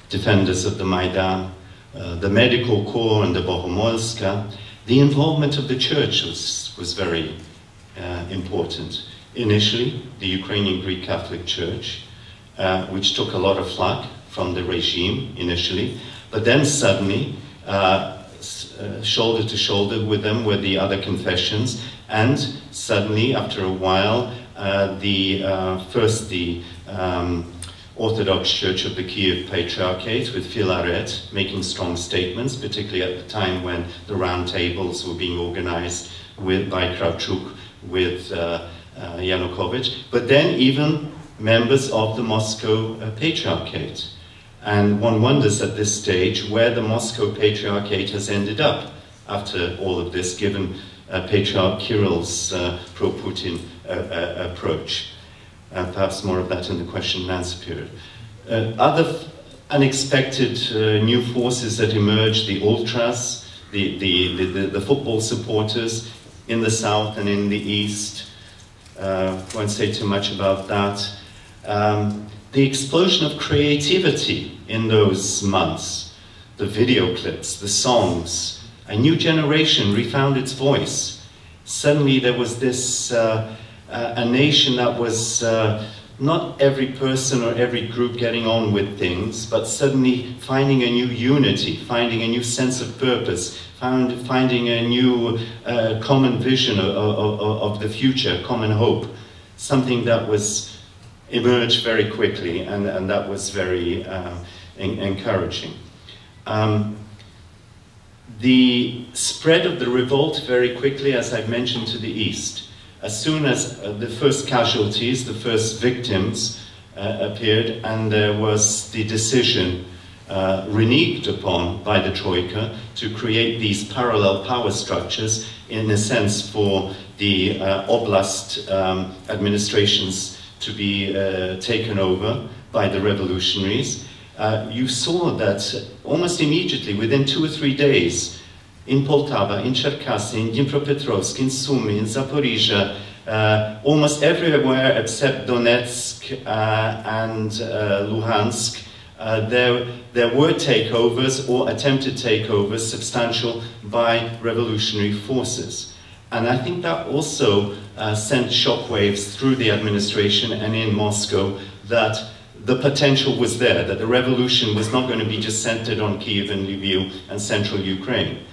S1: defenders of the Maidan, the medical corps and the Bohomolska. The involvement of the church was very important. Initially, the Ukrainian Greek Catholic Church, which took a lot of flack from the regime initially, but then suddenly, shoulder to shoulder with them were the other confessions, and suddenly, after a while, first the Orthodox Church of the Kiev Patriarchate with Filaret making strong statements, particularly at the time when the round tables were being organized by Kravchuk with Yanukovych, but then even members of the Moscow Patriarchate. And one wonders at this stage where the Moscow Patriarchate has ended up after all of this, given Patriarch Kirill's pro-Putin approach. Perhaps more of that in the question and answer period. Other unexpected new forces that emerged, the ultras, the football supporters in the south and in the east. Won't say too much about that. The explosion of creativity in those months, the video clips, the songs, a new generation refound its voice. Suddenly there was this a nation that was not every person or every group getting on with things, but suddenly finding a new unity, finding a new sense of purpose, finding a new common vision of the future, common hope, something that was emerged very quickly, and that was very encouraging. The spread of the revolt very quickly, as I've mentioned, to the east. As soon as the first casualties, the first victims appeared, and there was the decision reneged upon by the Troika to create these parallel power structures, in a sense, for the oblast administrations to be taken over by the revolutionaries, you saw that almost immediately, within 2 or 3 days, in Poltava, in Cherkasy, in Dnipropetrovsk, in Sumy, in Zaporizhia, almost everywhere except Donetsk and Luhansk, there were takeovers or attempted takeovers, substantial, by revolutionary forces. And I think that also sent shockwaves through the administration and in Moscow, that the potential was there, that the revolution was not going to be just centered on Kiev and Lviv and central Ukraine.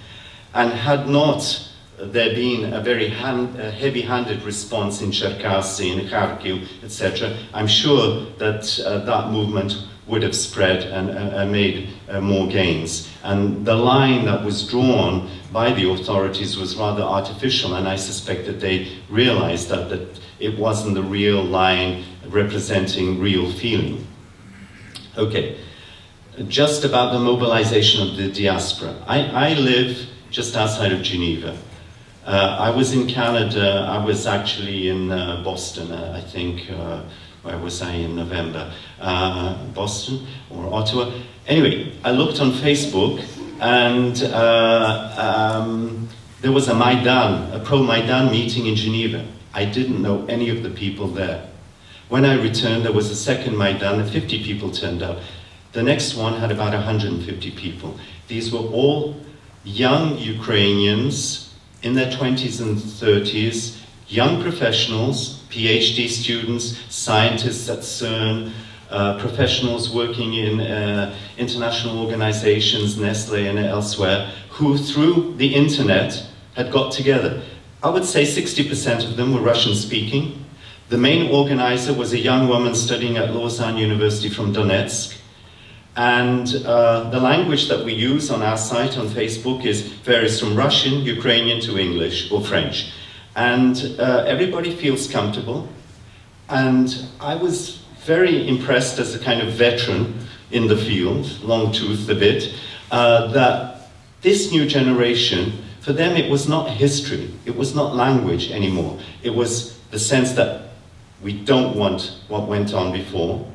S1: And had not there been a very heavy-handed response in Cherkasy, in Kharkiv, etc., I'm sure that that movement would have spread and made more gains. And the line that was drawn by the authorities was rather artificial, and I suspect that they realized that it wasn't the real line representing real feeling. Okay, just about the mobilization of the diaspora. I live just outside of Geneva. I was in Canada. I was actually in Boston, I think. Where was I in November? Boston or Ottawa? Anyway, I looked on Facebook, and There was a Maidan, a pro-Maidan meeting in Geneva. I didn't know any of the people there. When I returned, there was a second Maidan, and 50 people turned up. The next one had about 150 people. These were all young Ukrainians in their 20s and 30s, young professionals, PhD students, scientists at CERN, professionals working in international organizations, Nestle and elsewhere, who through the internet had got together. I would say 60% of them were Russian-speaking. The main organizer was a young woman studying at Lausanne University from Donetsk. And the language that we use on our site on Facebook varies from Russian, Ukrainian to English or French. And everybody feels comfortable. And I was very impressed as a kind of veteran in the field, long tooth a bit, that this new generation, for them it was not history, it was not language anymore. It was the sense that we don't want what went on before.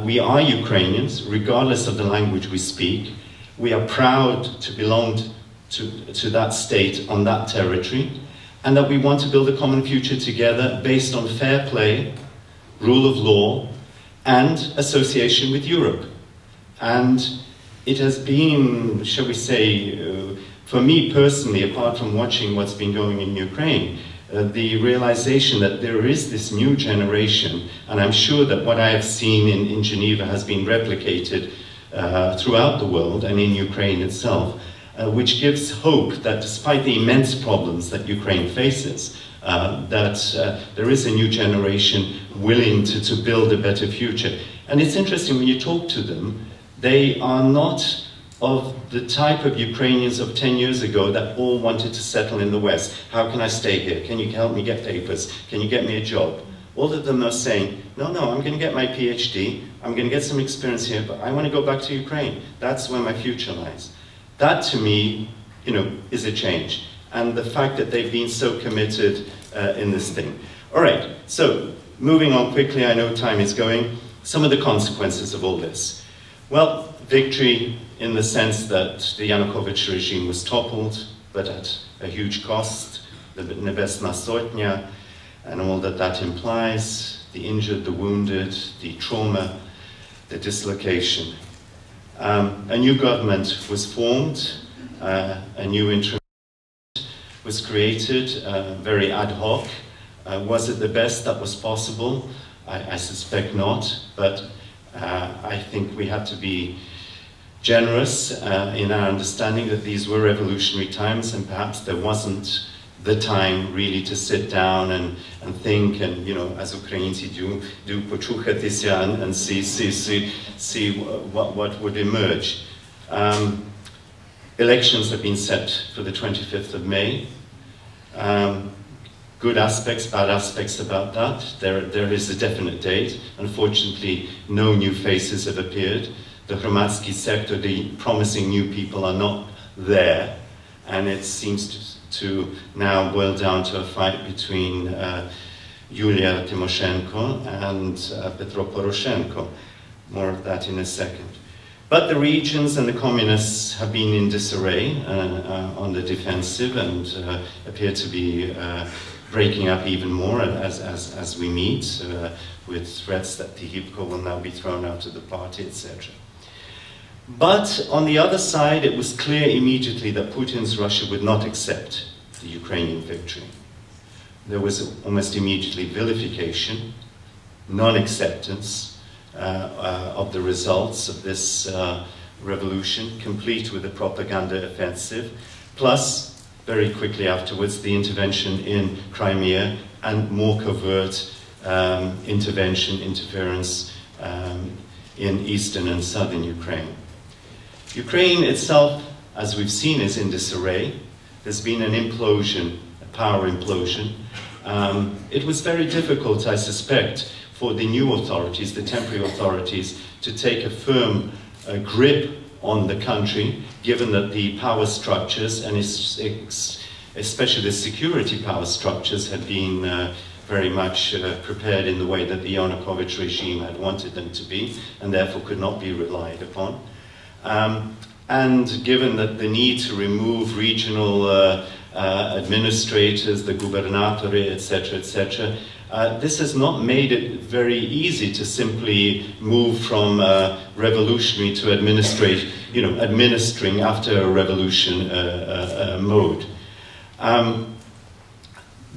S1: We are Ukrainians, regardless of the language we speak. We are proud to belong to that state on that territory, and that we want to build a common future together based on fair play, rule of law, and association with Europe. And it has been, shall we say, for me personally, apart from watching what's been going in Ukraine, the realization that there is this new generation, and I'm sure that what I have seen in Geneva has been replicated throughout the world and in Ukraine itself, which gives hope that despite the immense problems that Ukraine faces, that there is a new generation willing to build a better future. And it's interesting, when you talk to them, they are not of the type of Ukrainians of 10 years ago that all wanted to settle in the West. How can I stay here? Can you help me get papers? Can you get me a job? All of them are saying, no, I'm going to get my PhD, I'm going to get some experience here, but I want to go back to Ukraine. That's where my future lies. That, to me, is a change. And the fact that they've been so committed in this thing. All right, so moving on quickly, I know time is going. Some of the consequences of all this. Well, victory in the sense that the Yanukovych regime was toppled, but at a huge cost, the Nebesna Sotnya, and all that implies, the injured, the wounded, the trauma, the dislocation. A new government was formed, a new interim was created, very ad hoc. Was it the best that was possible? I suspect not, but I think we have to be generous in our understanding that these were revolutionary times, and perhaps there wasn't the time really to sit down and think, and as Ukrainians do почухатися and see what would emerge. Elections have been set for the 25th of May. Good aspects, bad aspects about that. There is a definite date. Unfortunately, no new faces have appeared. The Hromadski sector, the promising new people, are not there, and it seems to now boil down to a fight between Yulia Tymoshenko and Petro Poroshenko. More of that in a second. But the regions and the communists have been in disarray, on the defensive, and appear to be breaking up even more as we meet, with threats that Tihivko will now be thrown out of the party, etc. But on the other side, it was clear immediately that Putin's Russia would not accept the Ukrainian victory. There was almost immediately vilification, non-acceptance of the results of this revolution, complete with a propaganda offensive, plus, very quickly afterwards, the intervention in Crimea and more covert interference in eastern and southern Ukraine. Ukraine itself, as we've seen, is in disarray. There's been an implosion, a power implosion. It was very difficult, I suspect, for the new authorities, the temporary authorities, to take a firm grip on the country, given that the power structures, and especially the security power structures, had been very much prepared in the way that the Yanukovych regime had wanted them to be, and therefore could not be relied upon. And given that the need to remove regional administrators, the gubernatori, etc., this has not made it very easy to simply move from revolutionary to administering after a revolution mode.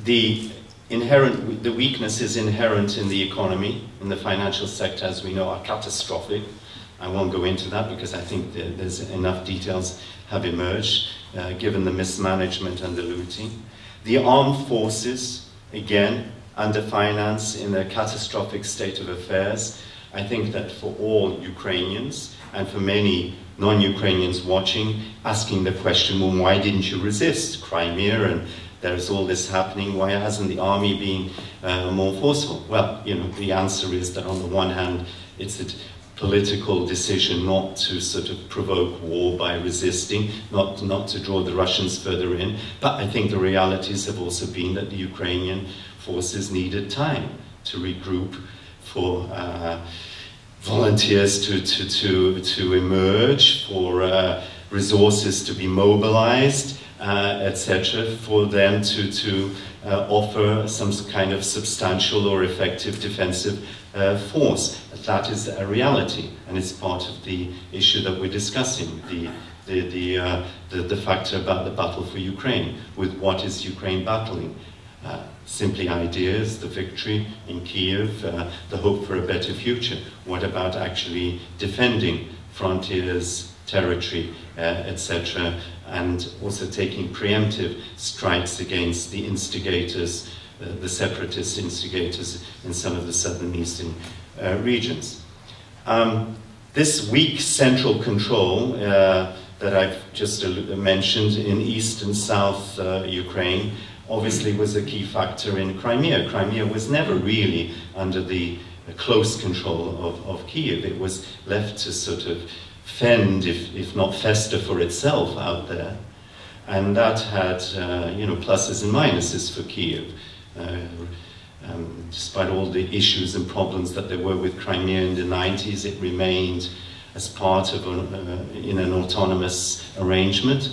S1: The weakness is inherent in the economy, in the financial sector, as we know, are catastrophic. I won't go into that because I think there's enough details have emerged, given the mismanagement and the looting. The armed forces, again, under-financed in a catastrophic state of affairs. I think that for all Ukrainians, and for many non-Ukrainians watching, asking the question, well, why didn't you resist Crimea, and there's all this happening, why hasn't the army been more forceful? Well, the answer is that on the one hand, it's a political decision not to sort of provoke war by resisting, not to draw the Russians further in, but I think the realities have also been that the Ukrainian forces needed time to regroup, for volunteers to emerge, for resources to be mobilized, etc., for them to offer some kind of substantial or effective defensive force. That is a reality, and it's part of the issue that we're discussing, the factor about the battle for Ukraine. With what is Ukraine battling? Simply ideas, the victory in Kiev, the hope for a better future. What about actually defending frontiers, territory, etc., and also taking preemptive strikes against the instigators, the separatist instigators in some of the southern eastern regions. This weak central control that I've just mentioned in east and south Ukraine obviously was a key factor in Crimea. Crimea was never really under the close control of Kiev. It was left to sort of fend, if not fester for itself out there. And that had, pluses and minuses for Kiev. Despite all the issues and problems that there were with Crimea in the 90s, it remained as part of in an autonomous arrangement.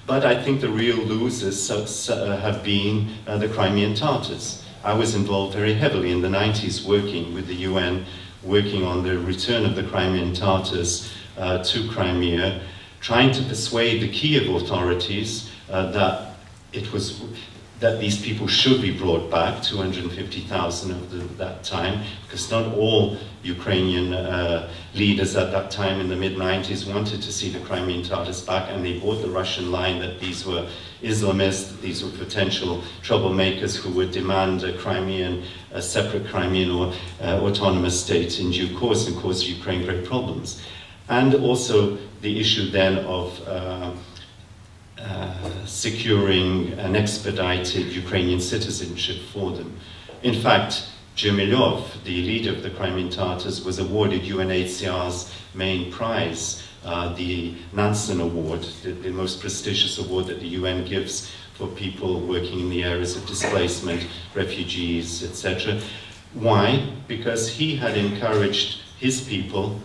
S1: But I think the real losers have been the Crimean Tatars. I was involved very heavily in the 90s working with the UN, working on the return of the Crimean Tatars to Crimea, trying to persuade the Kiev authorities that these people should be brought back, 250,000 of that time, because not all Ukrainian leaders at that time in the mid-90s wanted to see the Crimean Tatars back, and they bought the Russian line that these were Islamists, that these were potential troublemakers who would demand a separate Crimean or autonomous state in due course and cause Ukraine great problems. And also the issue then of securing an expedited Ukrainian citizenship for them. In fact, Jermilov, the leader of the Crimean Tatars, was awarded UNHCR's main prize, the Nansen Award, the most prestigious award that the UN gives for people working in the areas of displacement, refugees, etc. Why? Because he had encouraged his people,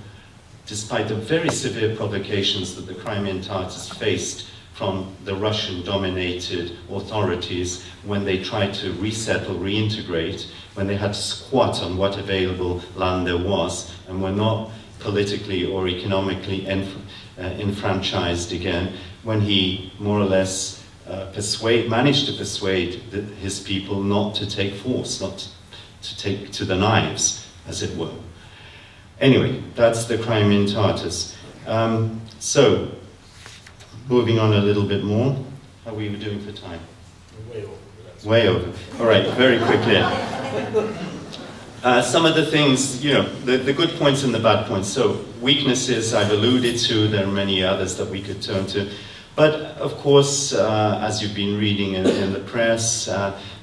S1: despite the very severe provocations that the Crimean Tatars faced from the Russian-dominated authorities when they tried to resettle, reintegrate, when they had to squat on what available land there was, and were not politically or economically enfranchised again, when he more or less managed to persuade his people not to take force, not to take to the knives, as it were. Anyway, that's the Crimean Tatars. So, moving on a little bit more. How are we doing for time?
S2: Way over.
S1: Way over. All right, very quickly. Some of the things, the good points and the bad points. So, weaknesses I've alluded to. There are many others that we could turn to. But, of course, as you've been reading in the press,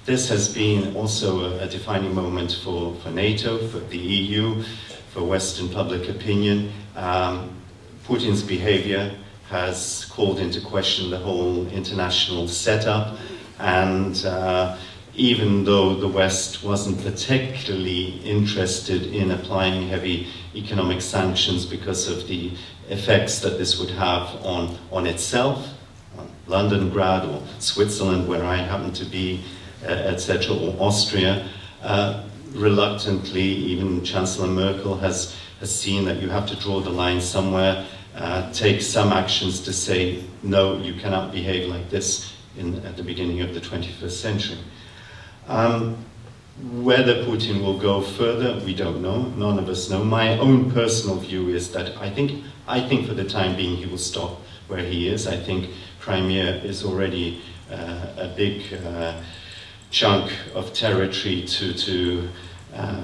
S1: this has been also a defining moment for NATO, for the EU, for Western public opinion. Putin's behavior has called into question the whole international setup, and even though the West wasn't particularly interested in applying heavy economic sanctions because of the effects that this would have on itself, on Londongrad or Switzerland, where I happen to be, etc., or Austria. Reluctantly, even Chancellor Merkel has seen that you have to draw the line somewhere, take some actions to say, no, you cannot behave like this at the beginning of the 21st century. Whether Putin will go further, we don't know. None of us know. My own personal view is that I think for the time being he will stop where he is. I think Crimea is already a big chunk of territory to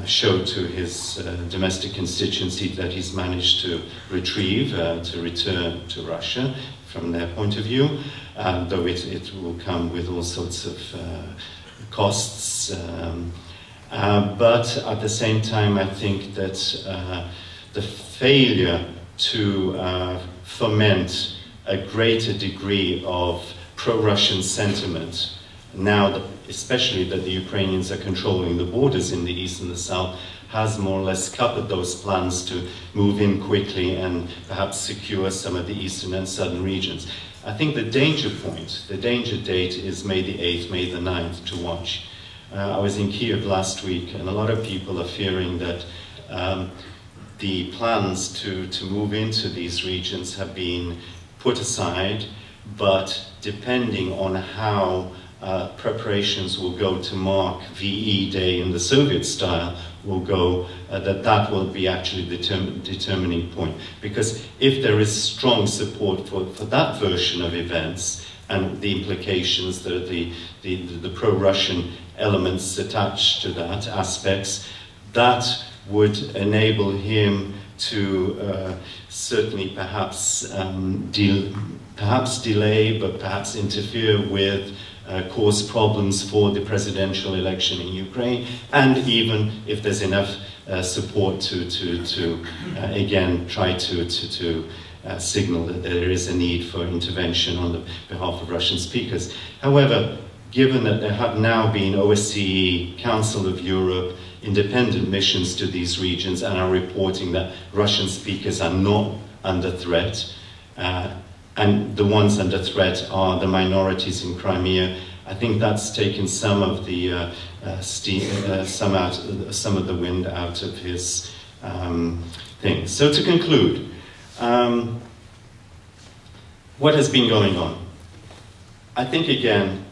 S1: show to his domestic constituency that he's managed to retrieve, to return to Russia from their point of view, though it will come with all sorts of costs. But at the same time, I think that the failure to foment a greater degree of pro-Russian sentiment, now that, especially that the Ukrainians are controlling the borders in the east and the south, has more or less scuppered those plans to move in quickly and perhaps secure some of the eastern and southern regions. I think the danger point, the danger date is May the 8th, May the 9th to watch. I was in Kiev last week, and a lot of people are fearing that the plans to move into these regions have been put aside, but depending on how preparations will go to mark VE Day in the Soviet style will go, that will be actually the determining point. Because if there is strong support for that version of events and the implications, the pro-Russian elements attached to that, aspects, that would enable him to certainly perhaps delay, but perhaps interfere with, cause problems for the presidential election in Ukraine, and even if there's enough support to again try to signal that there is a need for intervention on the behalf of Russian speakers. However, given that there have now been OSCE, Council of Europe, independent missions to these regions and are reporting that Russian speakers are not under threat, and the ones under threat are the minorities in Crimea, I think that's taken some of the some of the wind out of his thing. So to conclude, what has been going on? I think again,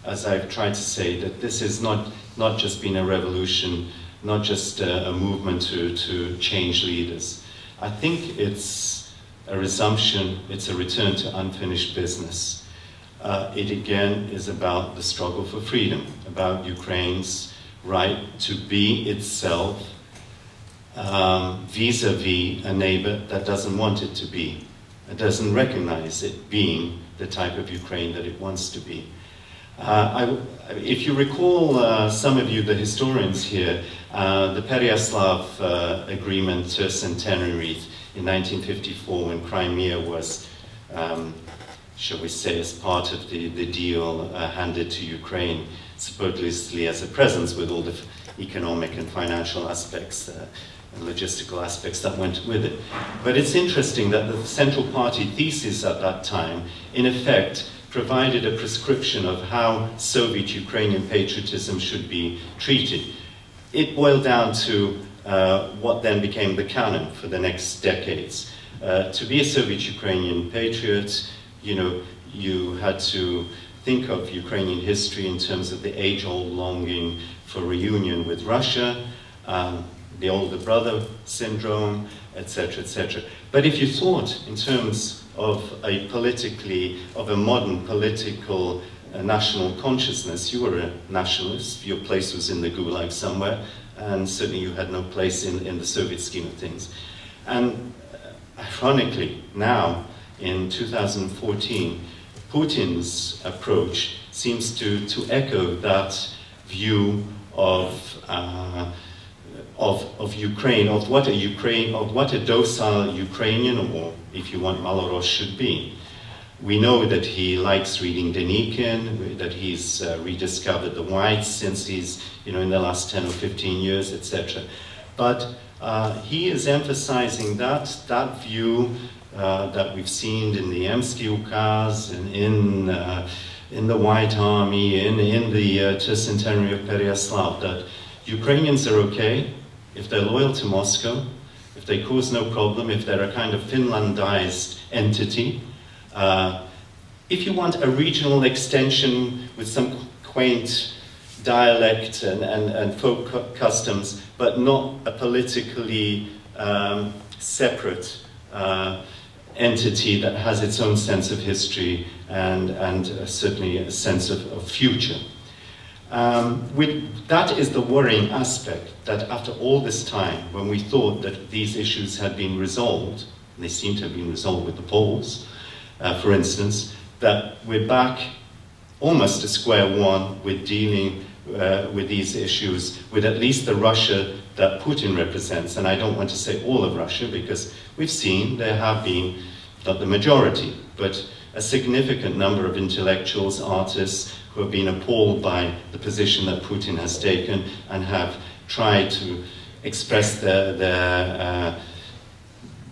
S1: as I've tried to say, that this is not just been a revolution, not just a movement to change leaders. I think it's a resumption, it's a return to unfinished business. It again is about the struggle for freedom, about Ukraine's right to be itself vis-a-vis a neighbor that doesn't want it to be, that doesn't recognize it being the type of Ukraine that it wants to be. If you recall, some of you, the historians here, the Pereyaslav Agreement centenary in 1954, when Crimea was, shall we say, as part of the deal handed to Ukraine, supposedly as a present with all the economic and financial aspects and logistical aspects that went with it. But it's interesting that the Central Party thesis at that time, in effect, provided a prescription of how Soviet Ukrainian patriotism should be treated. It boiled down to what then became the canon for the next decades. To be a Soviet Ukrainian patriot, you know, you had to think of Ukrainian history in terms of the age-old longing for reunion with Russia, the older brother syndrome, etc., etc. But if you thought in terms of a modern political national consciousness, you were a nationalist, your place was in the Gulag somewhere, and certainly you had no place in the Soviet scheme of things. And ironically, now, in 2014, Putin's approach seems to echo that view of Ukraine, of what a docile Ukrainian, or if you want, Malorus, should be. We know that he likes reading Denikin, that he's rediscovered the whites since he's, in the last 10 or 15 years, etc. But he is emphasizing that view that we've seen in the Emsky Ukaz, in the White Army, in the Tercentenary of Pereyaslav, that Ukrainians are okay if they're loyal to Moscow, if they cause no problem, if they're a kind of Finlandized entity. If you want a regional extension with some quaint dialect and folk customs, but not a politically separate entity that has its own sense of history and certainly a sense of future. That is the worrying aspect, that after all this time, when we thought that these issues had been resolved, and they seem to have been resolved with the Poles, for instance, that we're back almost to square one with dealing with these issues, with at least the Russia that Putin represents. And I don't want to say all of Russia, because we've seen there have been, not the majority, but a significant number of intellectuals, artists, who have been appalled by the position that Putin has taken and have tried to express their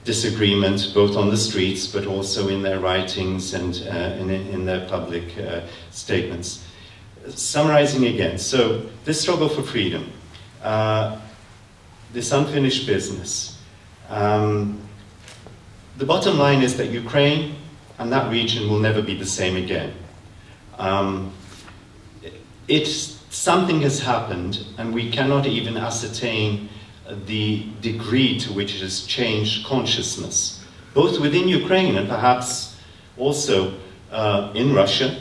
S1: disagreement both on the streets but also in their writings and in their public statements. Summarizing again, so this struggle for freedom, this unfinished business, the bottom line is that Ukraine and that region will never be the same again. Something has happened, and we cannot even ascertain the degree to which it has changed consciousness, both within Ukraine and perhaps also in Russia,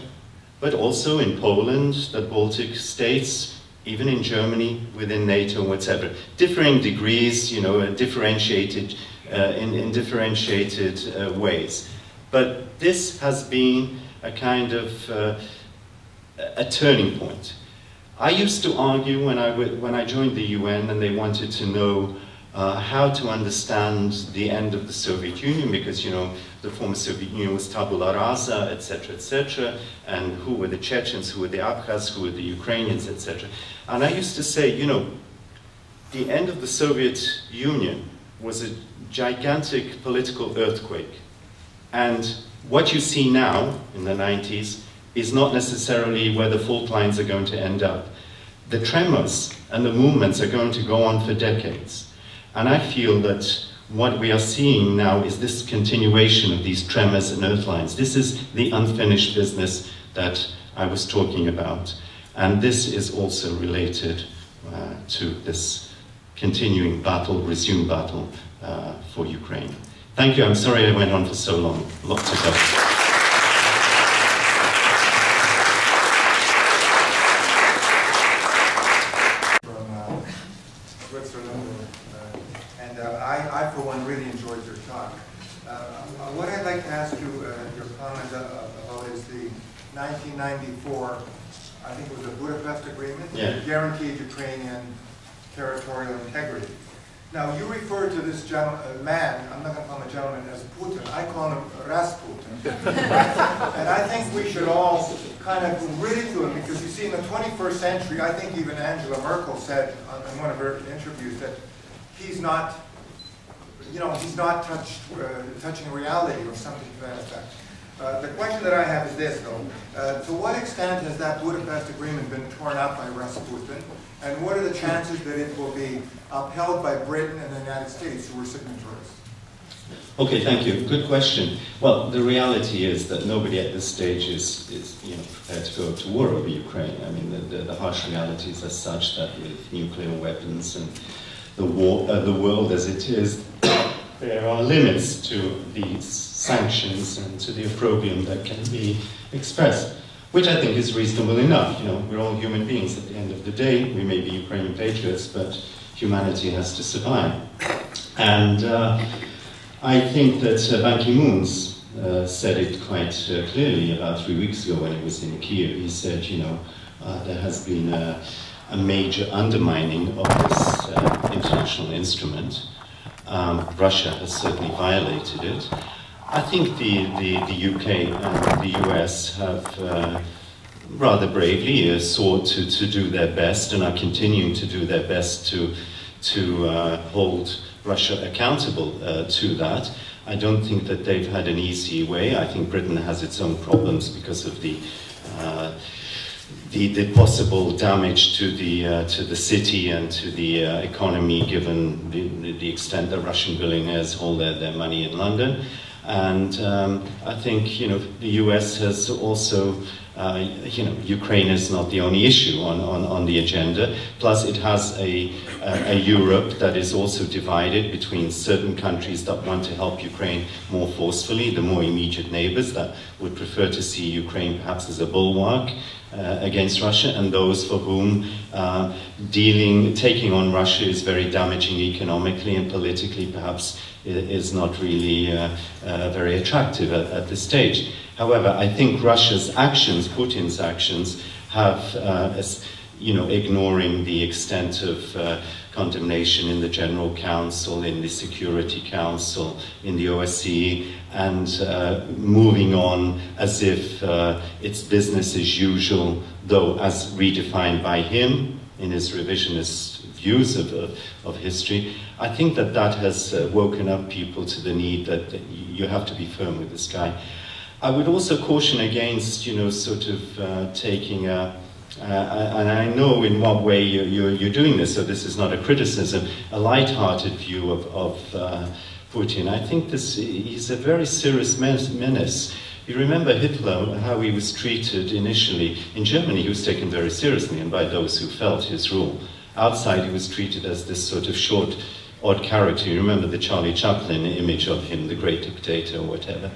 S1: but also in Poland, the Baltic states, even in Germany, within NATO, whatever. Differing degrees, you know, differentiated in differentiated ways. But this has been a kind of a turning point. I used to argue when I joined the UN and they wanted to know how to understand the end of the Soviet Union, because, you know, the former Soviet Union was tabula rasa, etc., and who were the Chechens, who were the Abkhaz, who were the Ukrainians, etc. And I used to say, you know, the end of the Soviet Union was a gigantic political earthquake. And what you see now, in the 90s, is not necessarily where the fault lines are going to end up. The tremors and the movements are going to go on for decades. And I feel that what we are seeing now is this continuation of these tremors and earth lines. This is the unfinished business that I was talking about. And this is also related to this continuing battle, resumed battle for Ukraine. Thank you. I'm sorry I went on for so long. Lots to go.
S3: I, for one, really enjoyed your talk. What I'd like to ask you your comment about is the 1994, I think it was the Budapest Agreement, that guaranteed Ukrainian territorial integrity. Now, you refer to this man, I'm not going to call him a gentleman, as Putin. I call him Rasputin. And I think we should all kind of ridicule him, because you see, in the 21st century, I think even Angela Merkel said in one of her interviews that he's not, you know, he's not touching reality or something to that effect. The question that I have is this, though. To what extent has that Budapest Agreement been torn up by Rasputin? And what are the chances that it will be upheld by Britain and the United States, who were signatories?
S1: Okay, thank you. Good question. Well, the reality is that nobody at this stage is prepared to go to war over Ukraine. I mean, the harsh realities are such that with nuclear weapons and the world as it is, there are limits to these sanctions and to the opprobrium that can be expressed, which I think is reasonable enough. You know, we're all human beings at the end of the day. We may be Ukrainian patriots, but humanity has to survive. And I think that Ban Ki-moon said it quite clearly about 3 weeks ago when he was in Kiev. He said, you know, there has been a major undermining of this international instrument. Russia has certainly violated it. I think the UK and the US have rather bravely sought to do their best and are continuing to do their best to hold Russia accountable to that. I don't think that they've had an easy way. I think Britain has its own problems because of the possible damage to the city and to the economy, given the extent that Russian billionaires hold their money in London. And I think, the US has also, Ukraine is not the only issue on the agenda. Plus, it has a Europe that is also divided between certain countries that want to help Ukraine more forcefully, the more immediate neighbors that would prefer to see Ukraine perhaps as a bulwark against Russia, and those for whom taking on Russia is very damaging economically and politically, perhaps is not really very attractive at this stage. However, I think Russia's actions, Putin's actions, have, ignoring the extent of condemnation in the General Council, in the Security Council, in the OSCE, and moving on as if it's business as usual, though as redefined by him in his revisionist views of history. I think that has woken up people to the need that you have to be firm with this guy. I would also caution against, taking a, and I know in what way you're doing this, so this is not a criticism, a light-hearted view of Putin. I think he's a very serious menace. You remember Hitler, how he was treated initially. In Germany, he was taken very seriously, and by those who felt his rule. Outside, he was treated as this sort of short, odd character. You remember the Charlie Chaplin image of him, the great dictator or whatever.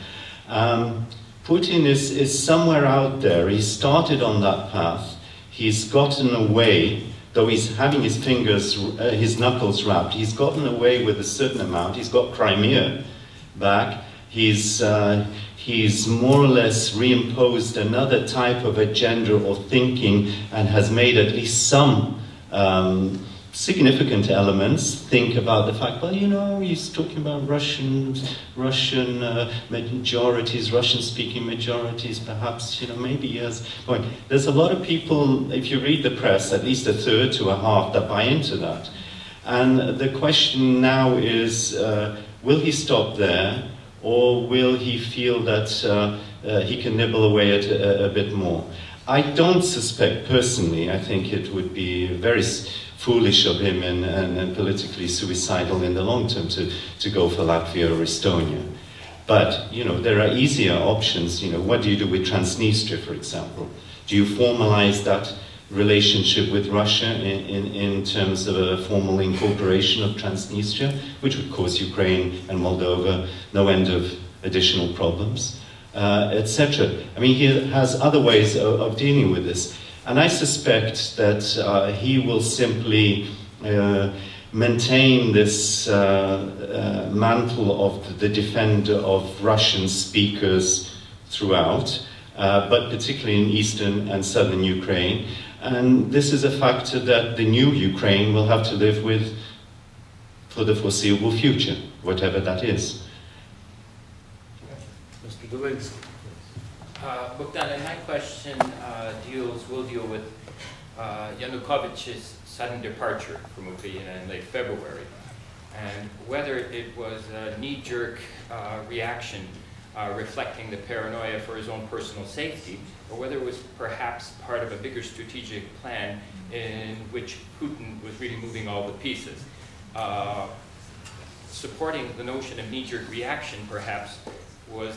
S1: Putin is somewhere out there. He started on that path. He's gotten away, though he's having his his knuckles wrapped, he's gotten away with a certain amount. He's got Crimea back. He's more or less reimposed another type of agenda or thinking and has made at least some significant elements think about the fact, well, he's talking about Russian majorities, Russian-speaking majorities, perhaps, maybe he has a point. There's a lot of people, if you read the press, at least a third to a half that buy into that. And the question now is, will he stop there, or will he feel that he can nibble away at a bit more? I don't suspect, personally, I think it would be very foolish of him and politically suicidal in the long term to go for Latvia or Estonia. But, there are easier options. What do you do with Transnistria, for example? Do you formalize that relationship with Russia in terms of a formal incorporation of Transnistria, which would cause Ukraine and Moldova no end of additional problems, etc. I mean, he has other ways of dealing with this. And I suspect that he will simply maintain this mantle of the defender of Russian speakers throughout, but particularly in eastern and southern Ukraine. And this is a factor that the new Ukraine will have to live with for the foreseeable future, whatever that is.
S2: Mr. Dylynsky.
S4: Bogdan, and my question will deal with Yanukovych's sudden departure from Ukraine in late February, and whether it was a knee-jerk reaction reflecting the paranoia for his own personal safety, or whether it was perhaps part of a bigger strategic plan in which Putin was really moving all the pieces. Supporting the notion of knee-jerk reaction, perhaps, are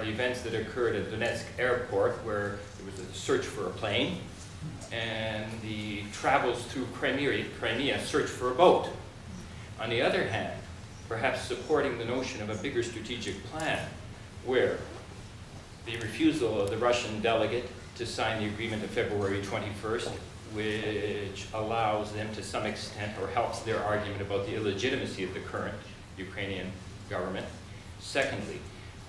S4: the events that occurred at Donetsk airport, where there was a search for a plane, and the travels through Crimea search for a boat. On the other hand, perhaps supporting the notion of a bigger strategic plan, where the refusal of the Russian delegate to sign the agreement of February 21st, which allows them to some extent, or helps their argument about the illegitimacy of the current Ukrainian government. Secondly,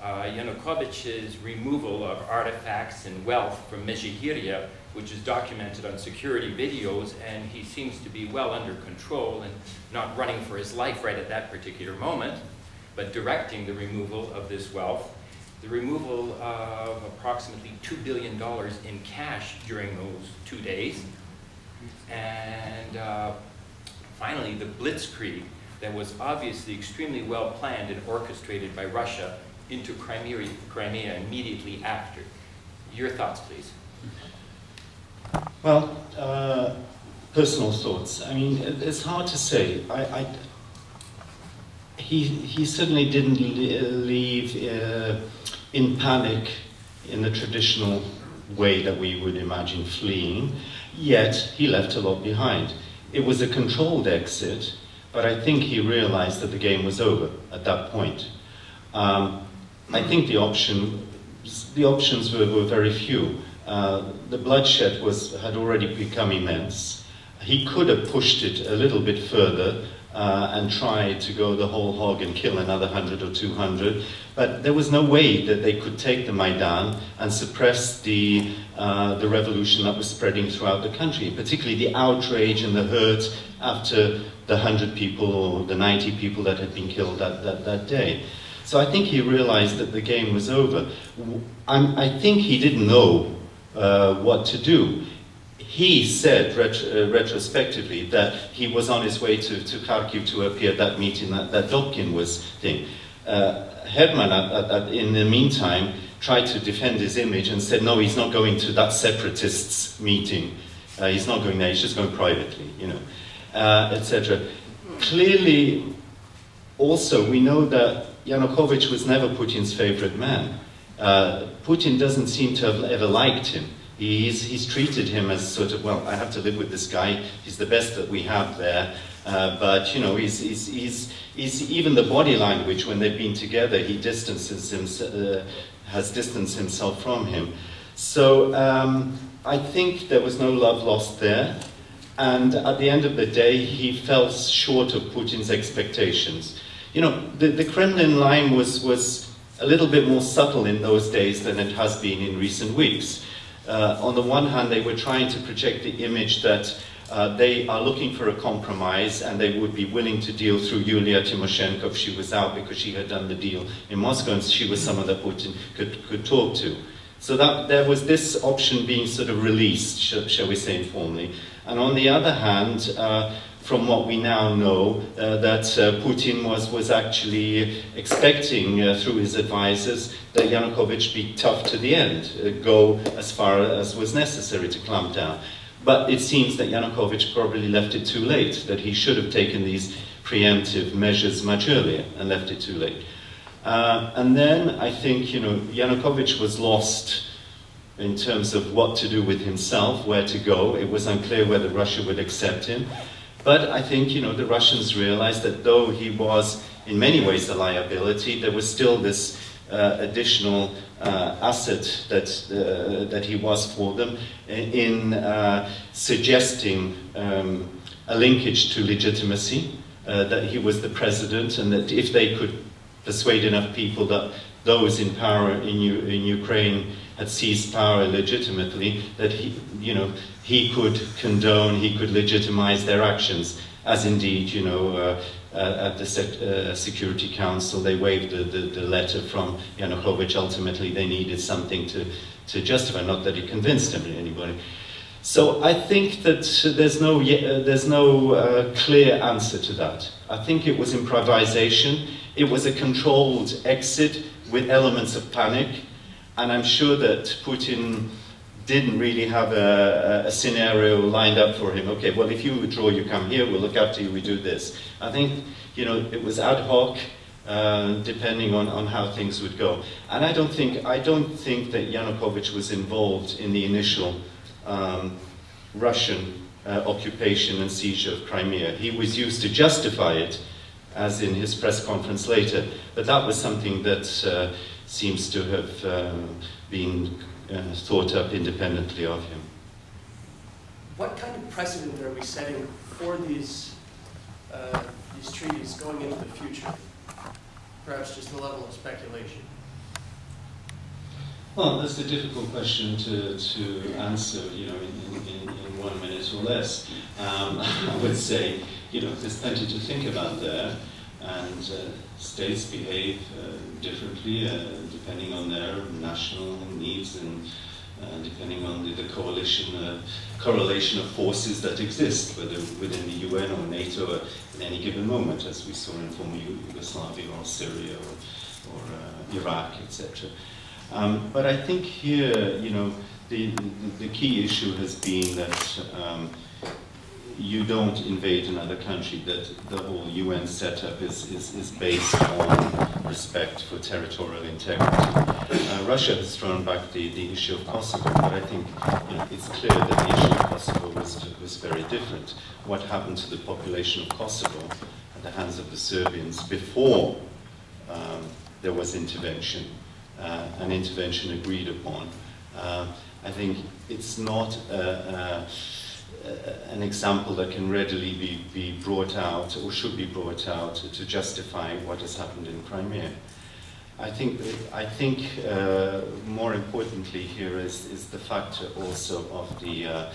S4: Yanukovych's removal of artifacts and wealth from Mezhigiria, which is documented on security videos, and he seems to be well under control and not running for his life right at that particular moment, but directing the removal of this wealth, the removal of approximately $2 billion in cash during those 2 days, and finally the blitzkrieg that was obviously extremely well planned and orchestrated by Russia into Crimea immediately after. Your thoughts, please.
S1: Well, personal thoughts. I mean, it's hard to say. He certainly didn't leave in panic in the traditional way that we would imagine fleeing, yet he left a lot behind. It was a controlled exit, but I think he realized that the game was over at that point. I think the options were very few. The bloodshed had already become immense. He could have pushed it a little bit further and tried to go the whole hog and kill another 100 or 200, but there was no way that they could take the Maidan and suppress the revolution that was spreading throughout the country, particularly the outrage and the hurt after the 100 people or the 90 people that had been killed that day. So I think he realized that the game was over. I think he didn't know what to do. He said retrospectively that he was on his way to Kharkiv to appear at that meeting that Dobkin was thing. Herman, in the meantime, tried to defend his image and said, no, he's not going to that separatists meeting. He's not going there, he's just going privately, you know, etc. Clearly, also, we know that Yanukovych was never Putin's favorite man. Putin doesn't seem to have ever liked him. He's treated him as sort of, well, I have to live with this guy, he's the best that we have there, but, you know, he's even the body language when they've been together, he has distanced himself from him. So I think there was no love lost there, and at the end of the day, he fell short of Putin's expectations. You know, the Kremlin line was a little bit more subtle in those days than it has been in recent weeks. On the one hand, they were trying to project the image that they are looking for a compromise and they would be willing to deal through Yulia Tymoshenko if she was out because she had done the deal in Moscow and she was someone that Putin could talk to. So that there was this option being sort of released, shall we say informally. And on the other hand, from what we now know, that Putin was actually expecting through his advisors that Yanukovych be tough to the end, go as far as was necessary to clamp down. But it seems that Yanukovych probably left it too late, that he should have taken these preemptive measures much earlier and left it too late. And then I think, you know, Yanukovych was lost in terms of what to do with himself, where to go. It was unclear whether Russia would accept him. But I think, you know, the Russians realized that though he was in many ways a liability, there was still this additional asset that he was for them in suggesting a linkage to legitimacy, that he was the president, and that if they could persuade enough people that those in power in Ukraine had seized power legitimately, that he, you know, he could condone, he could legitimize their actions, as indeed, you know, at the Security Council, they waived the letter from Yanukovych. Ultimately, they needed something to justify, not that it convinced anybody. So I think that there's no clear answer to that. I think it was improvisation. It was a controlled exit with elements of panic, and I'm sure that Putin didn't really have a scenario lined up for him. Okay, well, if you withdraw, you come here, we'll look after you, we do this. I think, you know, it was ad hoc, depending on how things would go. And I don't think that Yanukovych was involved in the initial Russian occupation and seizure of Crimea. He was used to justify it, as in his press conference later, but that was something that seems to have been thought up independently of him.
S5: What kind of precedent are we setting for these treaties going into the future? Perhaps just a level of speculation.
S1: Well, that's a difficult question to answer, you know, in 1 minute or less. I would say, you know, there's plenty to think about there, and states behave differently depending on their national needs and depending on the correlation of forces that exist, whether within the UN or NATO at any given moment, as we saw in former Yugoslavia or Syria or Iraq, etc. But I think here, you know, the key issue has been that you don't invade another country, that the whole UN setup is based on respect for territorial integrity. Russia has thrown back the issue of Kosovo, but I think, you know, it's clear that the issue of Kosovo was very different. What happened to the population of Kosovo at the hands of the Serbians before there was intervention, an intervention agreed upon. I think it's not an example that can readily be brought out or should be brought out to justify what has happened in Crimea. I think more importantly here is the factor also of the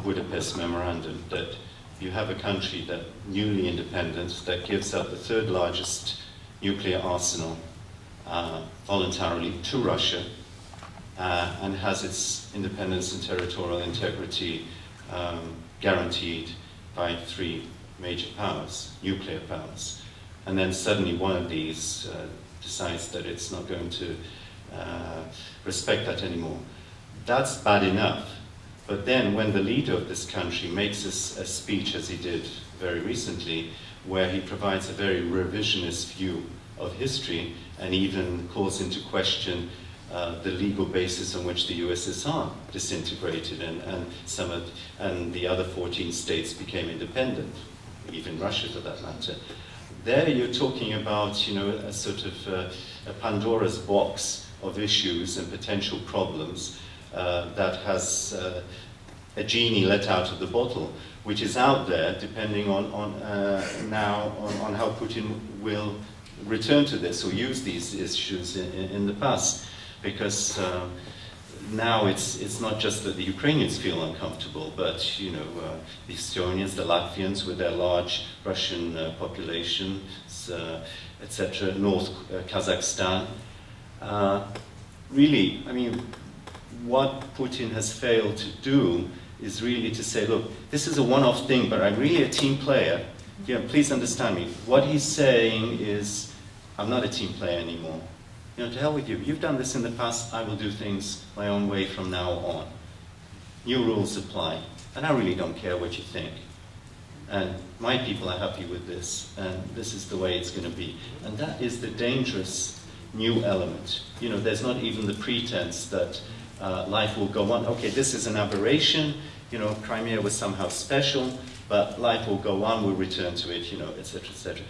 S1: Budapest Memorandum, that you have a country that newly independent, that gives up the third largest nuclear arsenal voluntarily to Russia, and has its independence and territorial integrity guaranteed by 3 major powers, nuclear powers. And then suddenly one of these decides that it's not going to respect that anymore. That's bad enough. But then when the leader of this country makes a speech, as he did very recently, where he provides a very revisionist view of history and even calls into question the legal basis on which the USSR disintegrated and the other 14 states became independent, even Russia for that matter. There you're talking about, you know, a sort of a Pandora's box of issues and potential problems that has a genie let out of the bottle, which is out there depending on how Putin will return to this or use these issues in the past. Because now it's not just that the Ukrainians feel uncomfortable, but, you know, the Estonians, the Latvians with their large Russian populations, etc., North Kazakhstan. Really, I mean, what Putin has failed to do is really to say, look, this is a one-off thing, but I'm really a team player. Yeah, please understand me. What he's saying is, I'm not a team player anymore. You know, to hell with you. You've done this in the past, I will do things my own way from now on. New rules apply, and I really don't care what you think. And my people are happy with this, and this is the way it's going to be. And that is the dangerous new element. You know, there's not even the pretense that life will go on. Okay, this is an aberration, you know, Crimea was somehow special, but life will go on, we'll return to it, you know, etc., etc.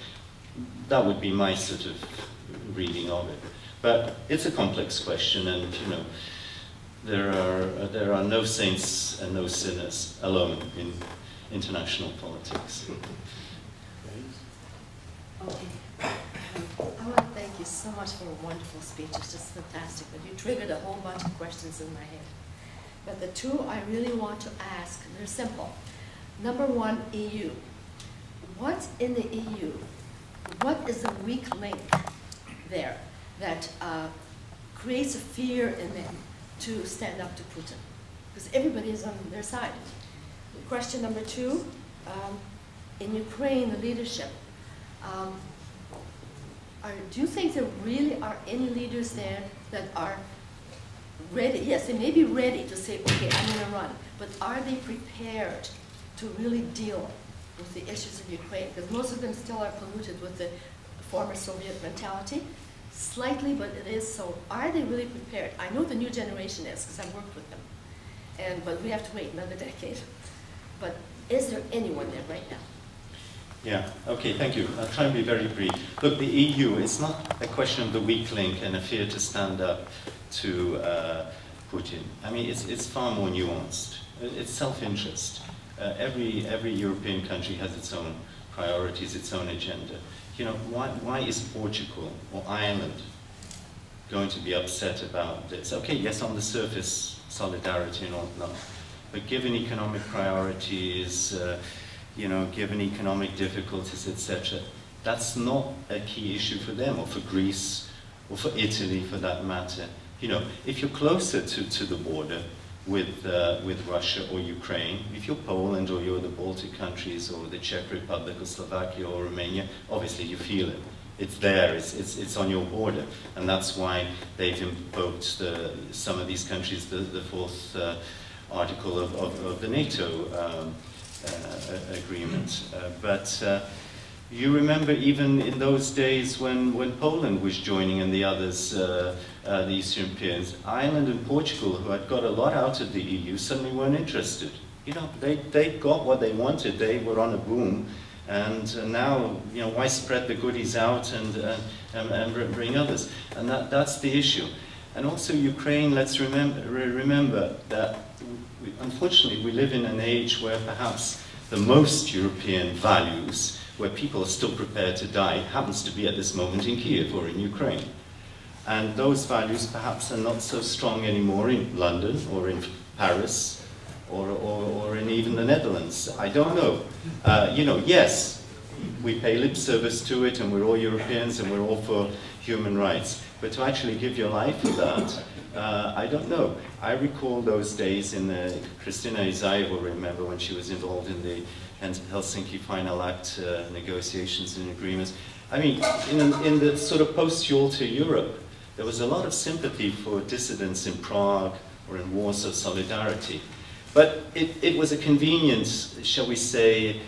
S1: That would be my sort of reading of it. But it's a complex question, and, you know, there are no saints and no sinners alone in international politics.
S6: Okay. I want to thank you so much for a wonderful speech. It's just fantastic. But you triggered a whole bunch of questions in my head. But the two I really want to ask, they're simple. Number one, EU. What's in the EU? What is the weak link there that creates a fear in them to stand up to Putin? Because everybody is on their side. Question number two, in Ukraine, the leadership. Do you think there really are any leaders there that are ready? Yes, they may be ready to say, okay, I'm going to run. But are they prepared to really deal with the issues of Ukraine? Because most of them still are polluted with the former Soviet mentality. Slightly, but it is so. Are they really prepared? I know the new generation is, because I've worked with them. But we have to wait another decade. But is there anyone there right now?
S1: Yeah, okay, thank you. I'll try and be very brief. Look, the EU, it's not a question of the weak link and a fear to stand up to Putin. I mean, it's far more nuanced. It's self-interest. Every European country has its own priorities, its own agenda. You know, why is Portugal or Ireland going to be upset about this? Okay, yes, on the surface, solidarity and all that, but given economic priorities, you know, given economic difficulties, etc., that's not a key issue for them, or for Greece, or for Italy for that matter. You know, if you're closer to the border with Russia or Ukraine, if you're Poland or you're the Baltic countries or the Czech Republic or Slovakia or Romania, obviously you feel it. It's there, it's on your border. And that's why they've invoked some of these countries, the fourth article of the NATO agreement. But you remember even in those days when Poland was joining and the others, the Eastern Europeans, Ireland and Portugal, who had got a lot out of the EU, suddenly weren't interested. You know, they got what they wanted. They were on a boom. And now, you know, why spread the goodies out and bring others? And that's the issue. And also Ukraine, let's remember that, unfortunately, we live in an age where perhaps the most European values, where people are still prepared to die, happens to be at this moment in Kiev or in Ukraine. And those values perhaps are not so strong anymore in London or in Paris or in even the Netherlands. I don't know. You know, yes, we pay lip service to it and we're all Europeans and we're all for human rights. But to actually give your life for that, I don't know. I recall those days in Kristina Isajiw will remember when she was involved in the Helsinki Final Act negotiations and agreements. I mean, in the sort of post-Yalta Europe, there was a lot of sympathy for dissidents in Prague or in Warsaw Solidarity. But it was a convenient, shall we say,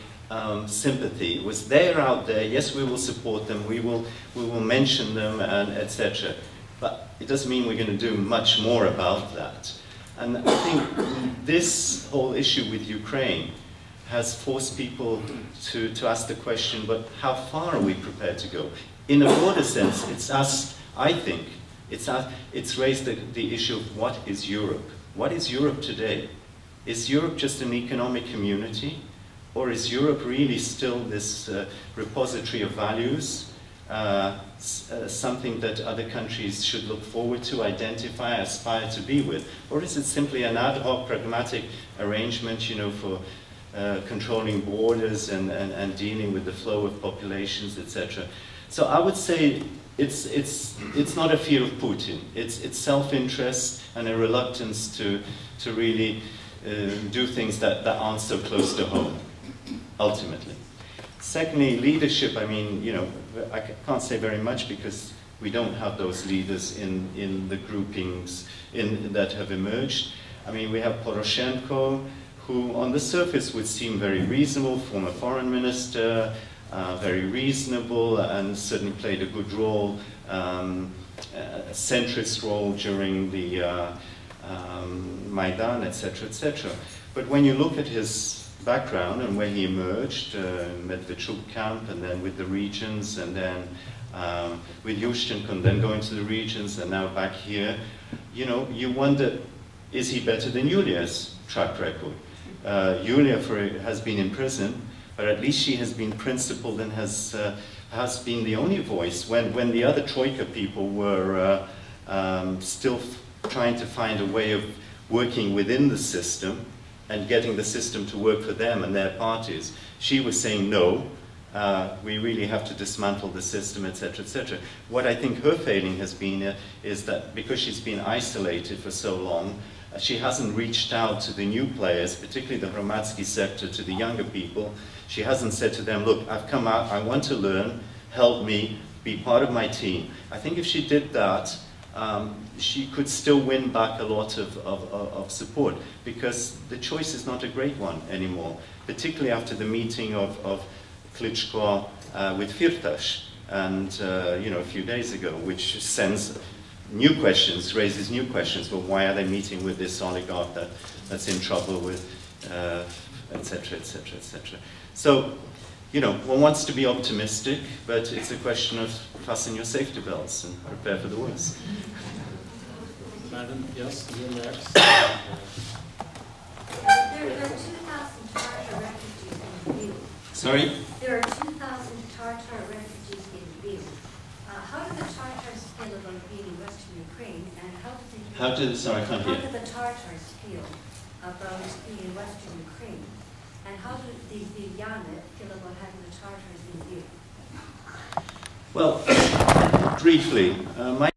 S1: sympathy. It was there out there, yes, we will support them, we will mention them, and etc. But it doesn't mean we're going to do much more about that. And I think this whole issue with Ukraine has forced people to ask the question, but how far are we prepared to go? In a broader sense, it's asked, I think, it's raised the issue of what is Europe? What is Europe today? Is Europe just an economic community? Or is Europe really still this repository of values, something that other countries should look forward to, identify, aspire to be with? Or is it simply an ad hoc, pragmatic arrangement, you know, for controlling borders and dealing with the flow of populations, etc.? So I would say it's not a fear of Putin. It's self-interest and a reluctance to really do things that aren't so close to home, ultimately. Secondly, leadership. I mean, you know, I can't say very much because we don't have those leaders in the groupings that have emerged. I mean, we have Poroshenko, who on the surface would seem very reasonable, former foreign minister, very reasonable, and certainly played a good role, a centrist role during the Maidan, etc., etc. But when you look at his background and where he emerged, Medvedchuk camp, and then with the regions, and then with Yushchenko, and then going to the regions, and now back here, you know, you wonder, is he better than Yulia's track record? Yulia has been in prison, but at least she has been principled and has been the only voice when the other Troika people were still trying to find a way of working within the system and getting the system to work for them and their parties. She was saying, no, we really have to dismantle the system, etc., etc. What I think her failing has been is that because she's been isolated for so long, she hasn't reached out to the new players, particularly the Hromadski sector, to the younger people. She hasn't said to them, look, I've come out, I want to learn, help me, be part of my team. I think if she did that, she could still win back a lot of support, because the choice is not a great one anymore, particularly after the meeting of Klitschko with Firtash, and you know, a few days ago, which sends new questions, raises new questions. Well, why are they meeting with this oligarch that's in trouble with, etc., etc., etc. So, you know, one wants to be optimistic, but it's a question of fasten your safety belts and prepare for the worst.
S2: Madam, yes, you're next.
S7: There are 2,000 Tatar refugees in Lviv.
S1: Sorry?
S7: There are 2,000 Tatar refugees in Lviv. How do the Tatars feel about being in Western Ukraine, and how do
S1: sorry, I can't hear.
S7: How do the Tatars feel about being in Western Ukraine, and how do the Iryna feel about having the Tatars in Lviv?
S1: Well, briefly, my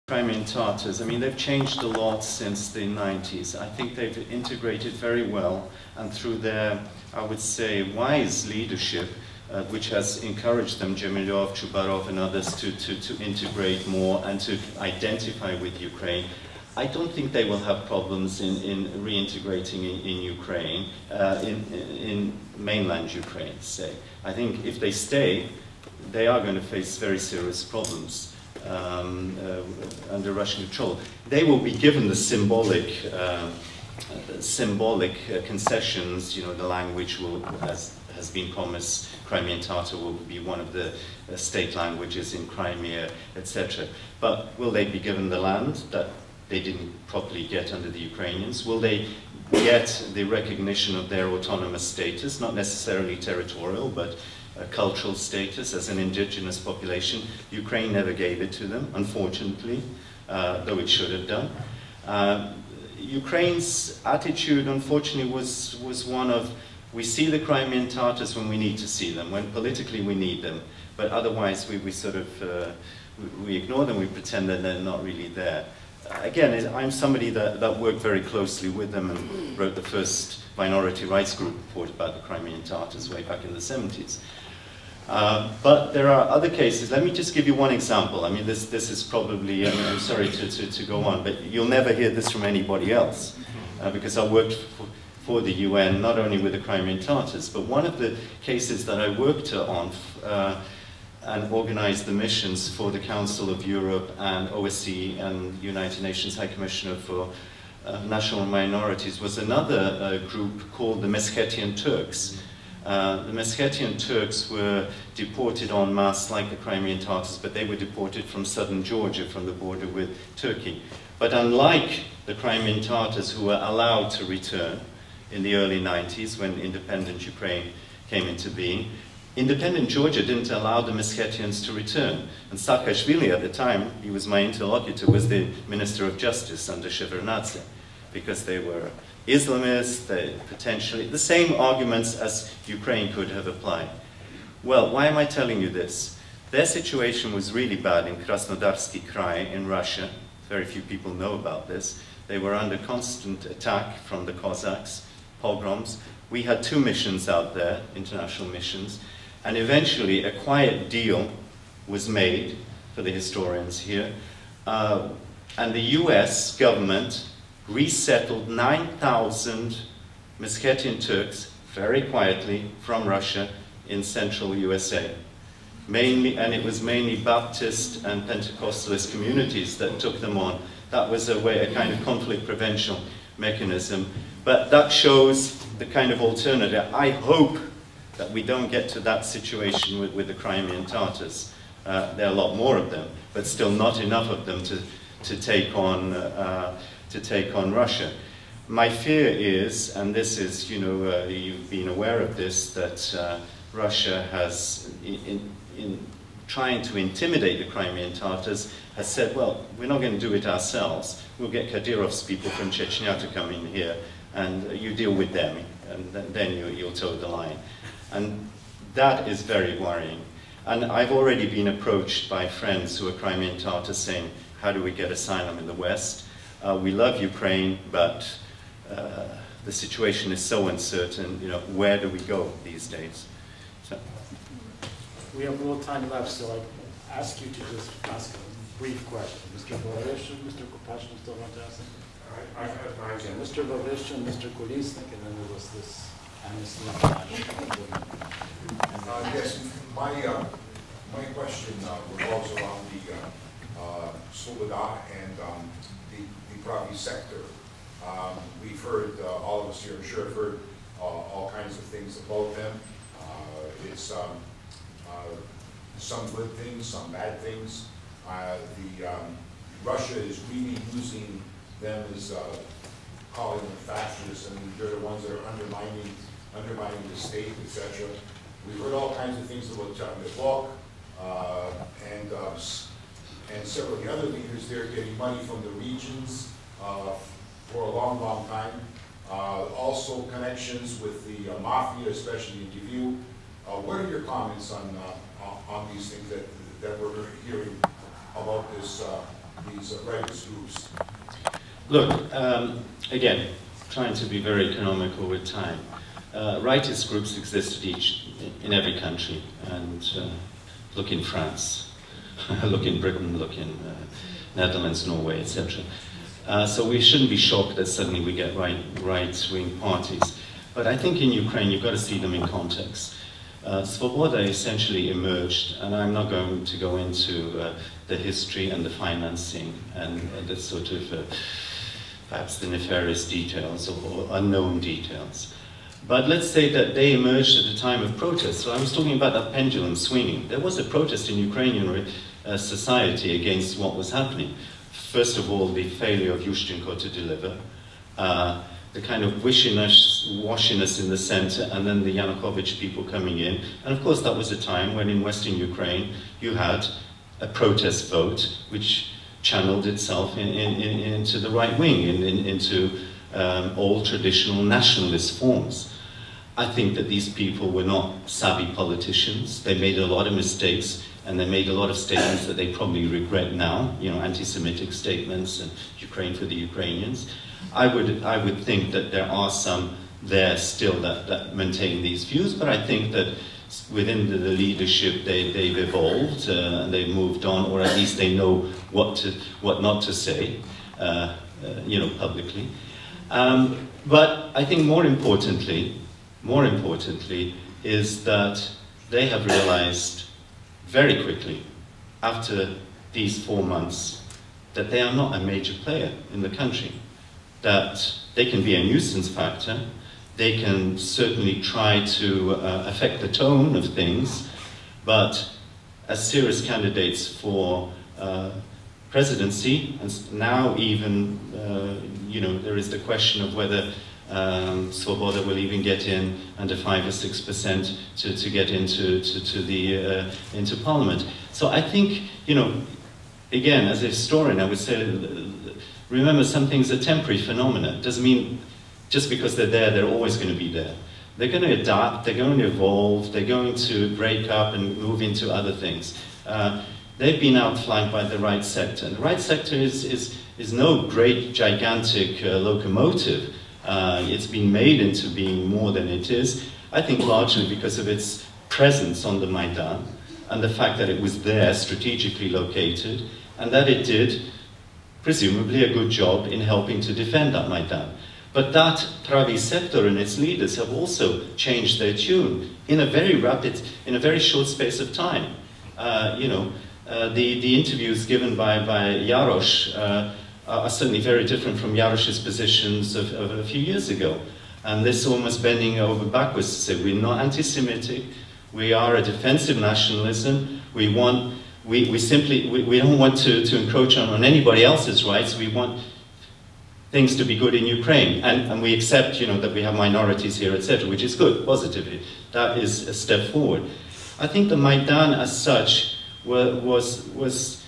S1: Crimean Tatars, I mean, they've changed a lot since the 90s. I think they've integrated very well, and through their, I would say, wise leadership, which has encouraged them, Dzhemilov, Chubarov, and others, to integrate more and to identify with Ukraine. I don't think they will have problems in reintegrating in Ukraine, in mainland Ukraine, say. I think if they stay, they are going to face very serious problems under Russian control. They will be given the symbolic concessions. You know, the language will, has been promised. Crimean Tatar will be one of the state languages in Crimea, etc. But will they be given the land that they didn't properly get under the Ukrainians? Will they get the recognition of their autonomous status, not necessarily territorial, but cultural status as an indigenous population? Ukraine never gave it to them, unfortunately, though it should have done. Ukraine's attitude, unfortunately, was one of, we see the Crimean Tatars when we need to see them, when politically we need them, but otherwise we sort of, we ignore them, we pretend that they're not really there. Again, I'm somebody that worked very closely with them and wrote the first minority rights group report about the Crimean Tatars way back in the 70s. But there are other cases. Let me just give you one example. I mean, this is probably, I'm sorry to go on, but you'll never hear this from anybody else, because I worked for the UN, not only with the Crimean Tatars, but one of the cases that I worked on and organized the missions for the Council of Europe and OSCE and United Nations High Commissioner for National Minorities was another group called the Meskhetian Turks. The Meskhetian Turks were deported en masse like the Crimean Tatars, but they were deported from southern Georgia, from the border with Turkey. But unlike the Crimean Tatars, who were allowed to return in the early 90s when independent Ukraine came into being, independent Georgia didn't allow the Meskhetians to return. And Saakashvili at the time, he was my interlocutor, was the Minister of Justice under Shevardnadze, because they were Islamists, they potentially, the same arguments as Ukraine could have applied. Well, why am I telling you this? Their situation was really bad in Krasnodarsky Krai in Russia. Very few people know about this. They were under constant attack from the Cossacks, pogroms. We had 2 missions out there, international missions, and eventually a quiet deal was made, for the historians here, and the US government resettled 9,000 Meskhetian Turks very quietly from Russia in central USA. Mainly, and it was mainly Baptist and Pentecostalist communities that took them on. That was a way, a kind of conflict prevention mechanism. But that shows the kind of alternative. I hope that we don't get to that situation with the Crimean Tatars. There are a lot more of them, but still not enough of them to take on Russia. My fear is, and this is, you know, you've been aware of this, that Russia has, in trying to intimidate the Crimean Tatars, has said, well, we're not going to do it ourselves. We'll get Kadyrov's people from Chechnya to come in here, and you deal with them, and then you'll toe the line. And that is very worrying. And I've already been approached by friends who are Crimean Tatars saying, how do we get asylum in the West? We love Ukraine, but the situation is so uncertain. You know, where do we go these days? So.
S2: We have a little time left, so I ask you to just ask a brief question. Mr. Borishin, Mr. Kopashkin still want to ask something?
S8: I have my
S2: Okay, Mr. Borishin, Mr. Kulisnik, and then there was this Amnesty International.
S8: Yes, my question revolves around the Sloboda and the Pravi sector. We've heard, all of us here, I'm sure, have heard all kinds of things about them. It's some good things, some bad things. Russia is really using them as calling them fascists, and they're the ones that are undermining the state, etc. We've heard all kinds of things about Mevlok and several of the other leaders there getting money from the regions for a long, long time. Also connections with the mafia, especially in Lviv. What are your comments on these things that we're hearing about this these rightist groups?
S1: Look, again, trying to be very economical with time. Rightist groups existed in every country, and look in France, look in Britain, look in Netherlands, Norway, etc. So we shouldn't be shocked that suddenly we get right-wing parties. But I think in Ukraine you've got to see them in context. Svoboda essentially emerged, and I'm not going to go into the history and the financing and the sort of perhaps the nefarious details or unknown details. But let's say that they emerged at a time of protest. So I was talking about that pendulum swinging. There was a protest in Ukrainian society against what was happening. First of all, the failure of Yushchenko to deliver, the kind of washiness in the center, and then the Yanukovych people coming in. And of course, that was a time when in Western Ukraine, you had a protest vote, which channeled itself into the right wing, into old traditional nationalist forms. I think that these people were not savvy politicians. They made a lot of mistakes, and they made a lot of statements that they probably regret now, you know, anti-Semitic statements and Ukraine for the Ukrainians. I would think that there are some there still that maintain these views, but I think that within the leadership they've evolved and they've moved on, or at least they know what not to say, you know, publicly. But I think more importantly is that they have realized very quickly, after these 4 months, that they are not a major player in the country, that they can be a nuisance factor, they can certainly try to affect the tone of things, but as serious candidates for presidency, and now even, you know, there is the question of whether Svoboda will even get in under 5 or 6% to get into parliament. So I think, you know, again, as a historian, I would say, remember, some things are temporary phenomena. It doesn't mean just because they're there, they're always going to be there. They're going to adapt, they're going to evolve, they're going to break up and move into other things. They've been outflanked by the right sector. And the right sector is no great, gigantic locomotive. It's been made into being more than it is, I think largely because of its presence on the Maidan and the fact that it was there, strategically located, and that it did, presumably, a good job in helping to defend that Maidan. But that Pravi sector and its leaders have also changed their tune in a very short space of time. You know, the interviews given by Jarosz are certainly very different from Jarosz's positions of a few years ago. And this almost bending over backwards to say, we're not anti-Semitic, we are a defensive nationalism, we don't want to encroach on anybody else's rights, we want things to be good in Ukraine. And we accept, you know, that we have minorities here, etc., which is good, positively. That is a step forward. I think the Maidan as such was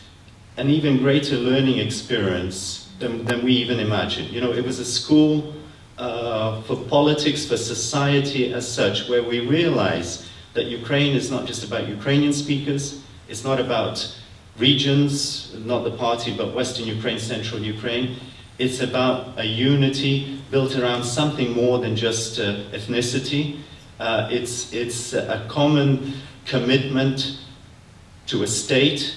S1: an even greater learning experience than we even imagined. You know, it was a school for politics, for society as such, where we realize that Ukraine is not just about Ukrainian speakers, it's not about regions, not the party, but Western Ukraine, Central Ukraine. It's about a unity built around something more than just ethnicity. It's a common commitment to a state,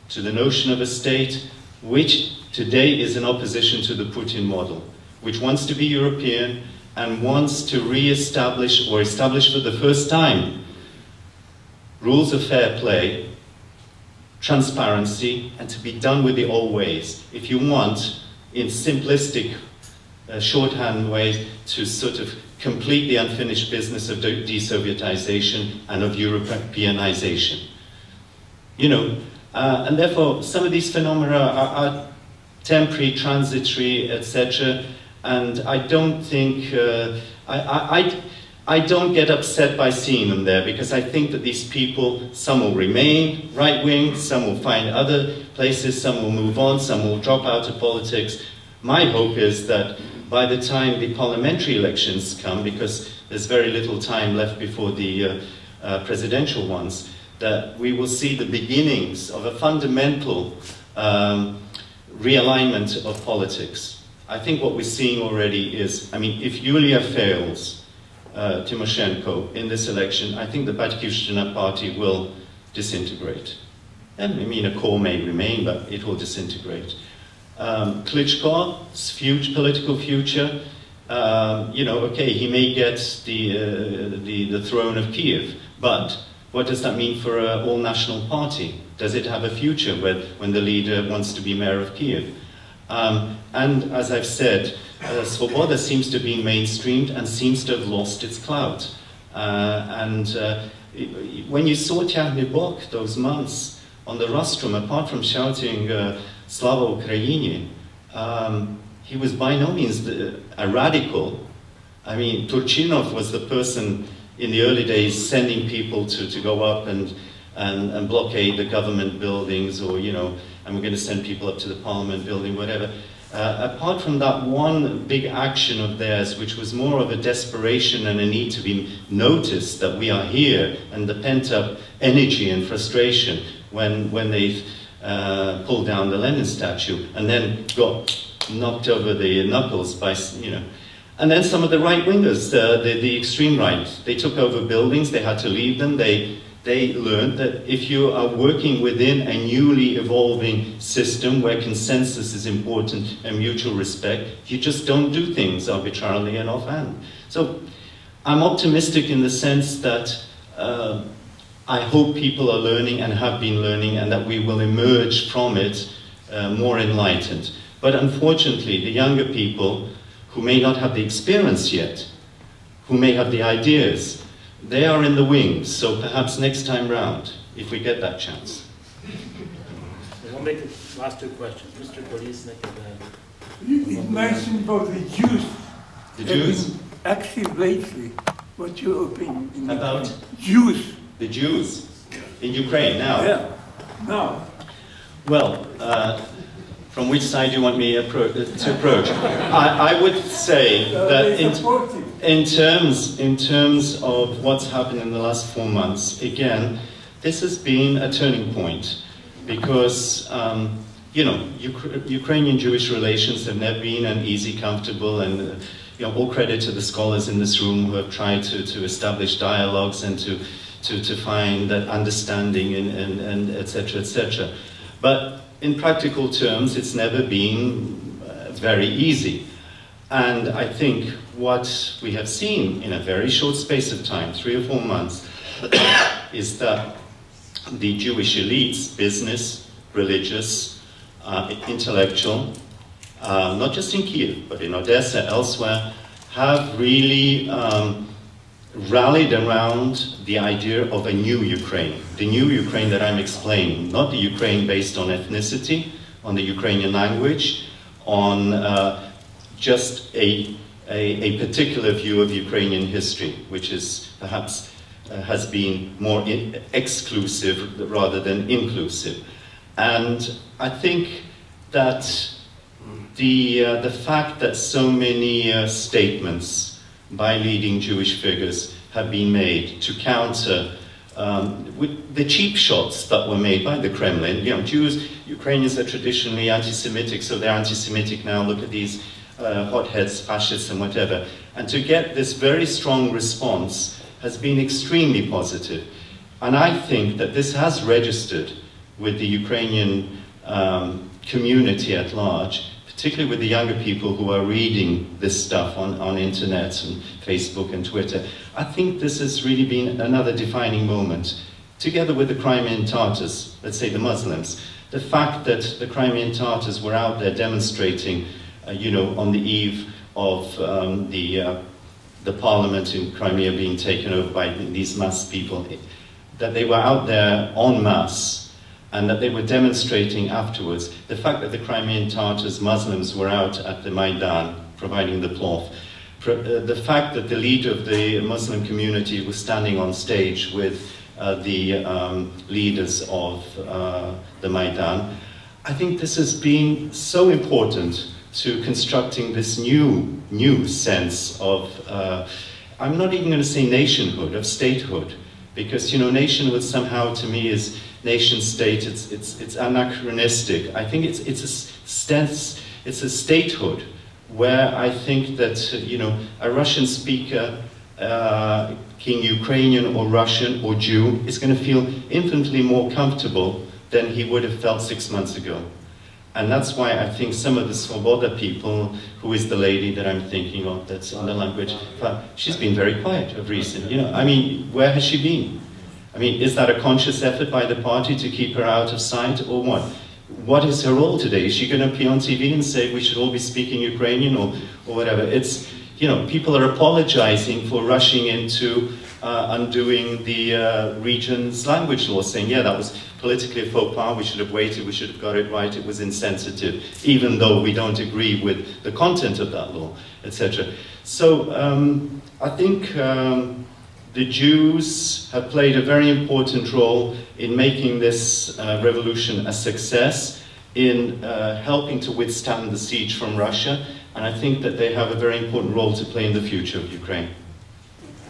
S1: to the notion of a state, which today is in opposition to the Putin model, which wants to be European and wants to re-establish or establish for the first time rules of fair play, transparency, and to be done with the old ways. If you want, in simplistic shorthand ways, to sort of complete the unfinished business of de-Sovietization and of Europeanization. You know, and therefore some of these phenomena are temporary, transitory, etc. And I don't think, I don't get upset by seeing them there, because I think that these people, some will remain right-wing, some will find other places, some will move on, some will drop out of politics. My hope is that by the time the parliamentary elections come, because there's very little time left before the presidential ones, that we will see the beginnings of a fundamental realignment of politics. I think what we're seeing already is, I mean, if Yulia fails Tymoshenko in this election, I think the Batkivshchina party will disintegrate. And I mean, a core may remain, but it will disintegrate. Klitschko's political future, you know, okay, he may get the throne of Kiev, but what does that mean for an all-national party? Does it have a future when the leader wants to be mayor of Kiev? And as I've said, Svoboda seems to be mainstreamed and seems to have lost its clout. When you saw Tyahnybok those months on the rostrum, apart from shouting Slava Ukraini, he was by no means a radical. I mean, Turchinov was the person in the early days sending people to go up and blockade the government buildings, or, you know, and we're going to send people up to the parliament building, whatever. Apart from that one big action of theirs, which was more of a desperation and a need to be noticed that we are here, and the pent-up energy and frustration when they pulled down the Lenin statue and then got knocked over the knuckles by, you know. And then some of the right-wingers, the extreme right, they took over buildings, they had to leave them. They learned that if you are working within a newly evolving system where consensus is important and mutual respect, you just don't do things arbitrarily and offhand. So I'm optimistic in the sense that I hope people are learning and have been learning, and that we will emerge from it more enlightened. But unfortunately, the younger people who may not have the experience yet, who may have the ideas, they are in the wings, so perhaps next time round, if we get that chance.
S2: We'll make the last two questions. Mr. Kolesnik and then...
S9: You mentioned about the Jews.
S1: The Jews?
S9: Active lately. What's your opinion?
S1: About?
S9: Jews.
S1: The Jews? In Ukraine now?
S9: Yeah, now.
S1: Well, from which side do you want me to approach? I would say that in terms of what's happened in the last 4 months, again, this has been a turning point, because you know, Ukrainian Jewish relations have never been an easy, comfortable, and you know, all credit to the scholars in this room who have tried to establish dialogues and to find that understanding and et cetera, but in practical terms, it's never been very easy. And I think what we have seen in a very short space of time, 3 or 4 months, is that the Jewish elites, business, religious, intellectual, not just in Kiev, but in Odessa, elsewhere, have really rallied around the idea of a new Ukraine. The new Ukraine that I'm explaining, not the Ukraine based on ethnicity, on the Ukrainian language, on just a particular view of Ukrainian history, which is perhaps has been more exclusive rather than inclusive. And I think that the fact that so many statements by leading Jewish figures have been made to counter with the cheap shots that were made by the Kremlin. You know, Ukrainians are traditionally anti-Semitic, so they're anti-Semitic now. Look at these hotheads, fascists and whatever. And to get this very strong response has been extremely positive. And I think that this has registered with the Ukrainian community at large, particularly with the younger people who are reading this stuff on internet and Facebook and Twitter. I think this has really been another defining moment, together with the Crimean Tatars, let's say the Muslims. The fact that the Crimean Tatars were out there demonstrating, you know, on the eve of the parliament in Crimea being taken over by these mass people, that they were out there en masse, and that they were demonstrating afterwards. The fact that the Crimean Tatars, Muslims, were out at the Maidan providing the cloth, the fact that the leader of the Muslim community was standing on stage with the leaders of the Maidan, I think this has been so important to constructing this new sense of, I'm not even going to say nationhood, of statehood, because, you know, nationhood somehow to me is nation state. It's anachronistic. I think it's a statehood where I think that a Russian speaker, being Ukrainian or Russian or Jew, is going to feel infinitely more comfortable than he would have felt 6 months ago. And that's why I think some of the Svoboda people, who is the lady that I'm thinking of, that's in the language, she's been very quiet of recent. I mean, where has she been? I mean, is that a conscious effort by the party to keep her out of sight, or what? What is her role today? Is she going to appear on TV and say we should all be speaking Ukrainian or whatever? It's, people are apologizing for rushing into undoing the region's language law, saying, yeah, that was politically a faux pas, we should have waited, we should have got it right, it was insensitive, even though we don't agree with the content of that law, etc. So I think the Jews have played a very important role in making this revolution a success, in helping to withstand the siege from Russia, and I think that they have a very important role to play in the future of Ukraine.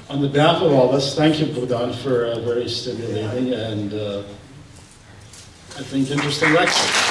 S2: On behalf of all of us, thank you, Bogdan, for a very stimulating and I think interesting lecture.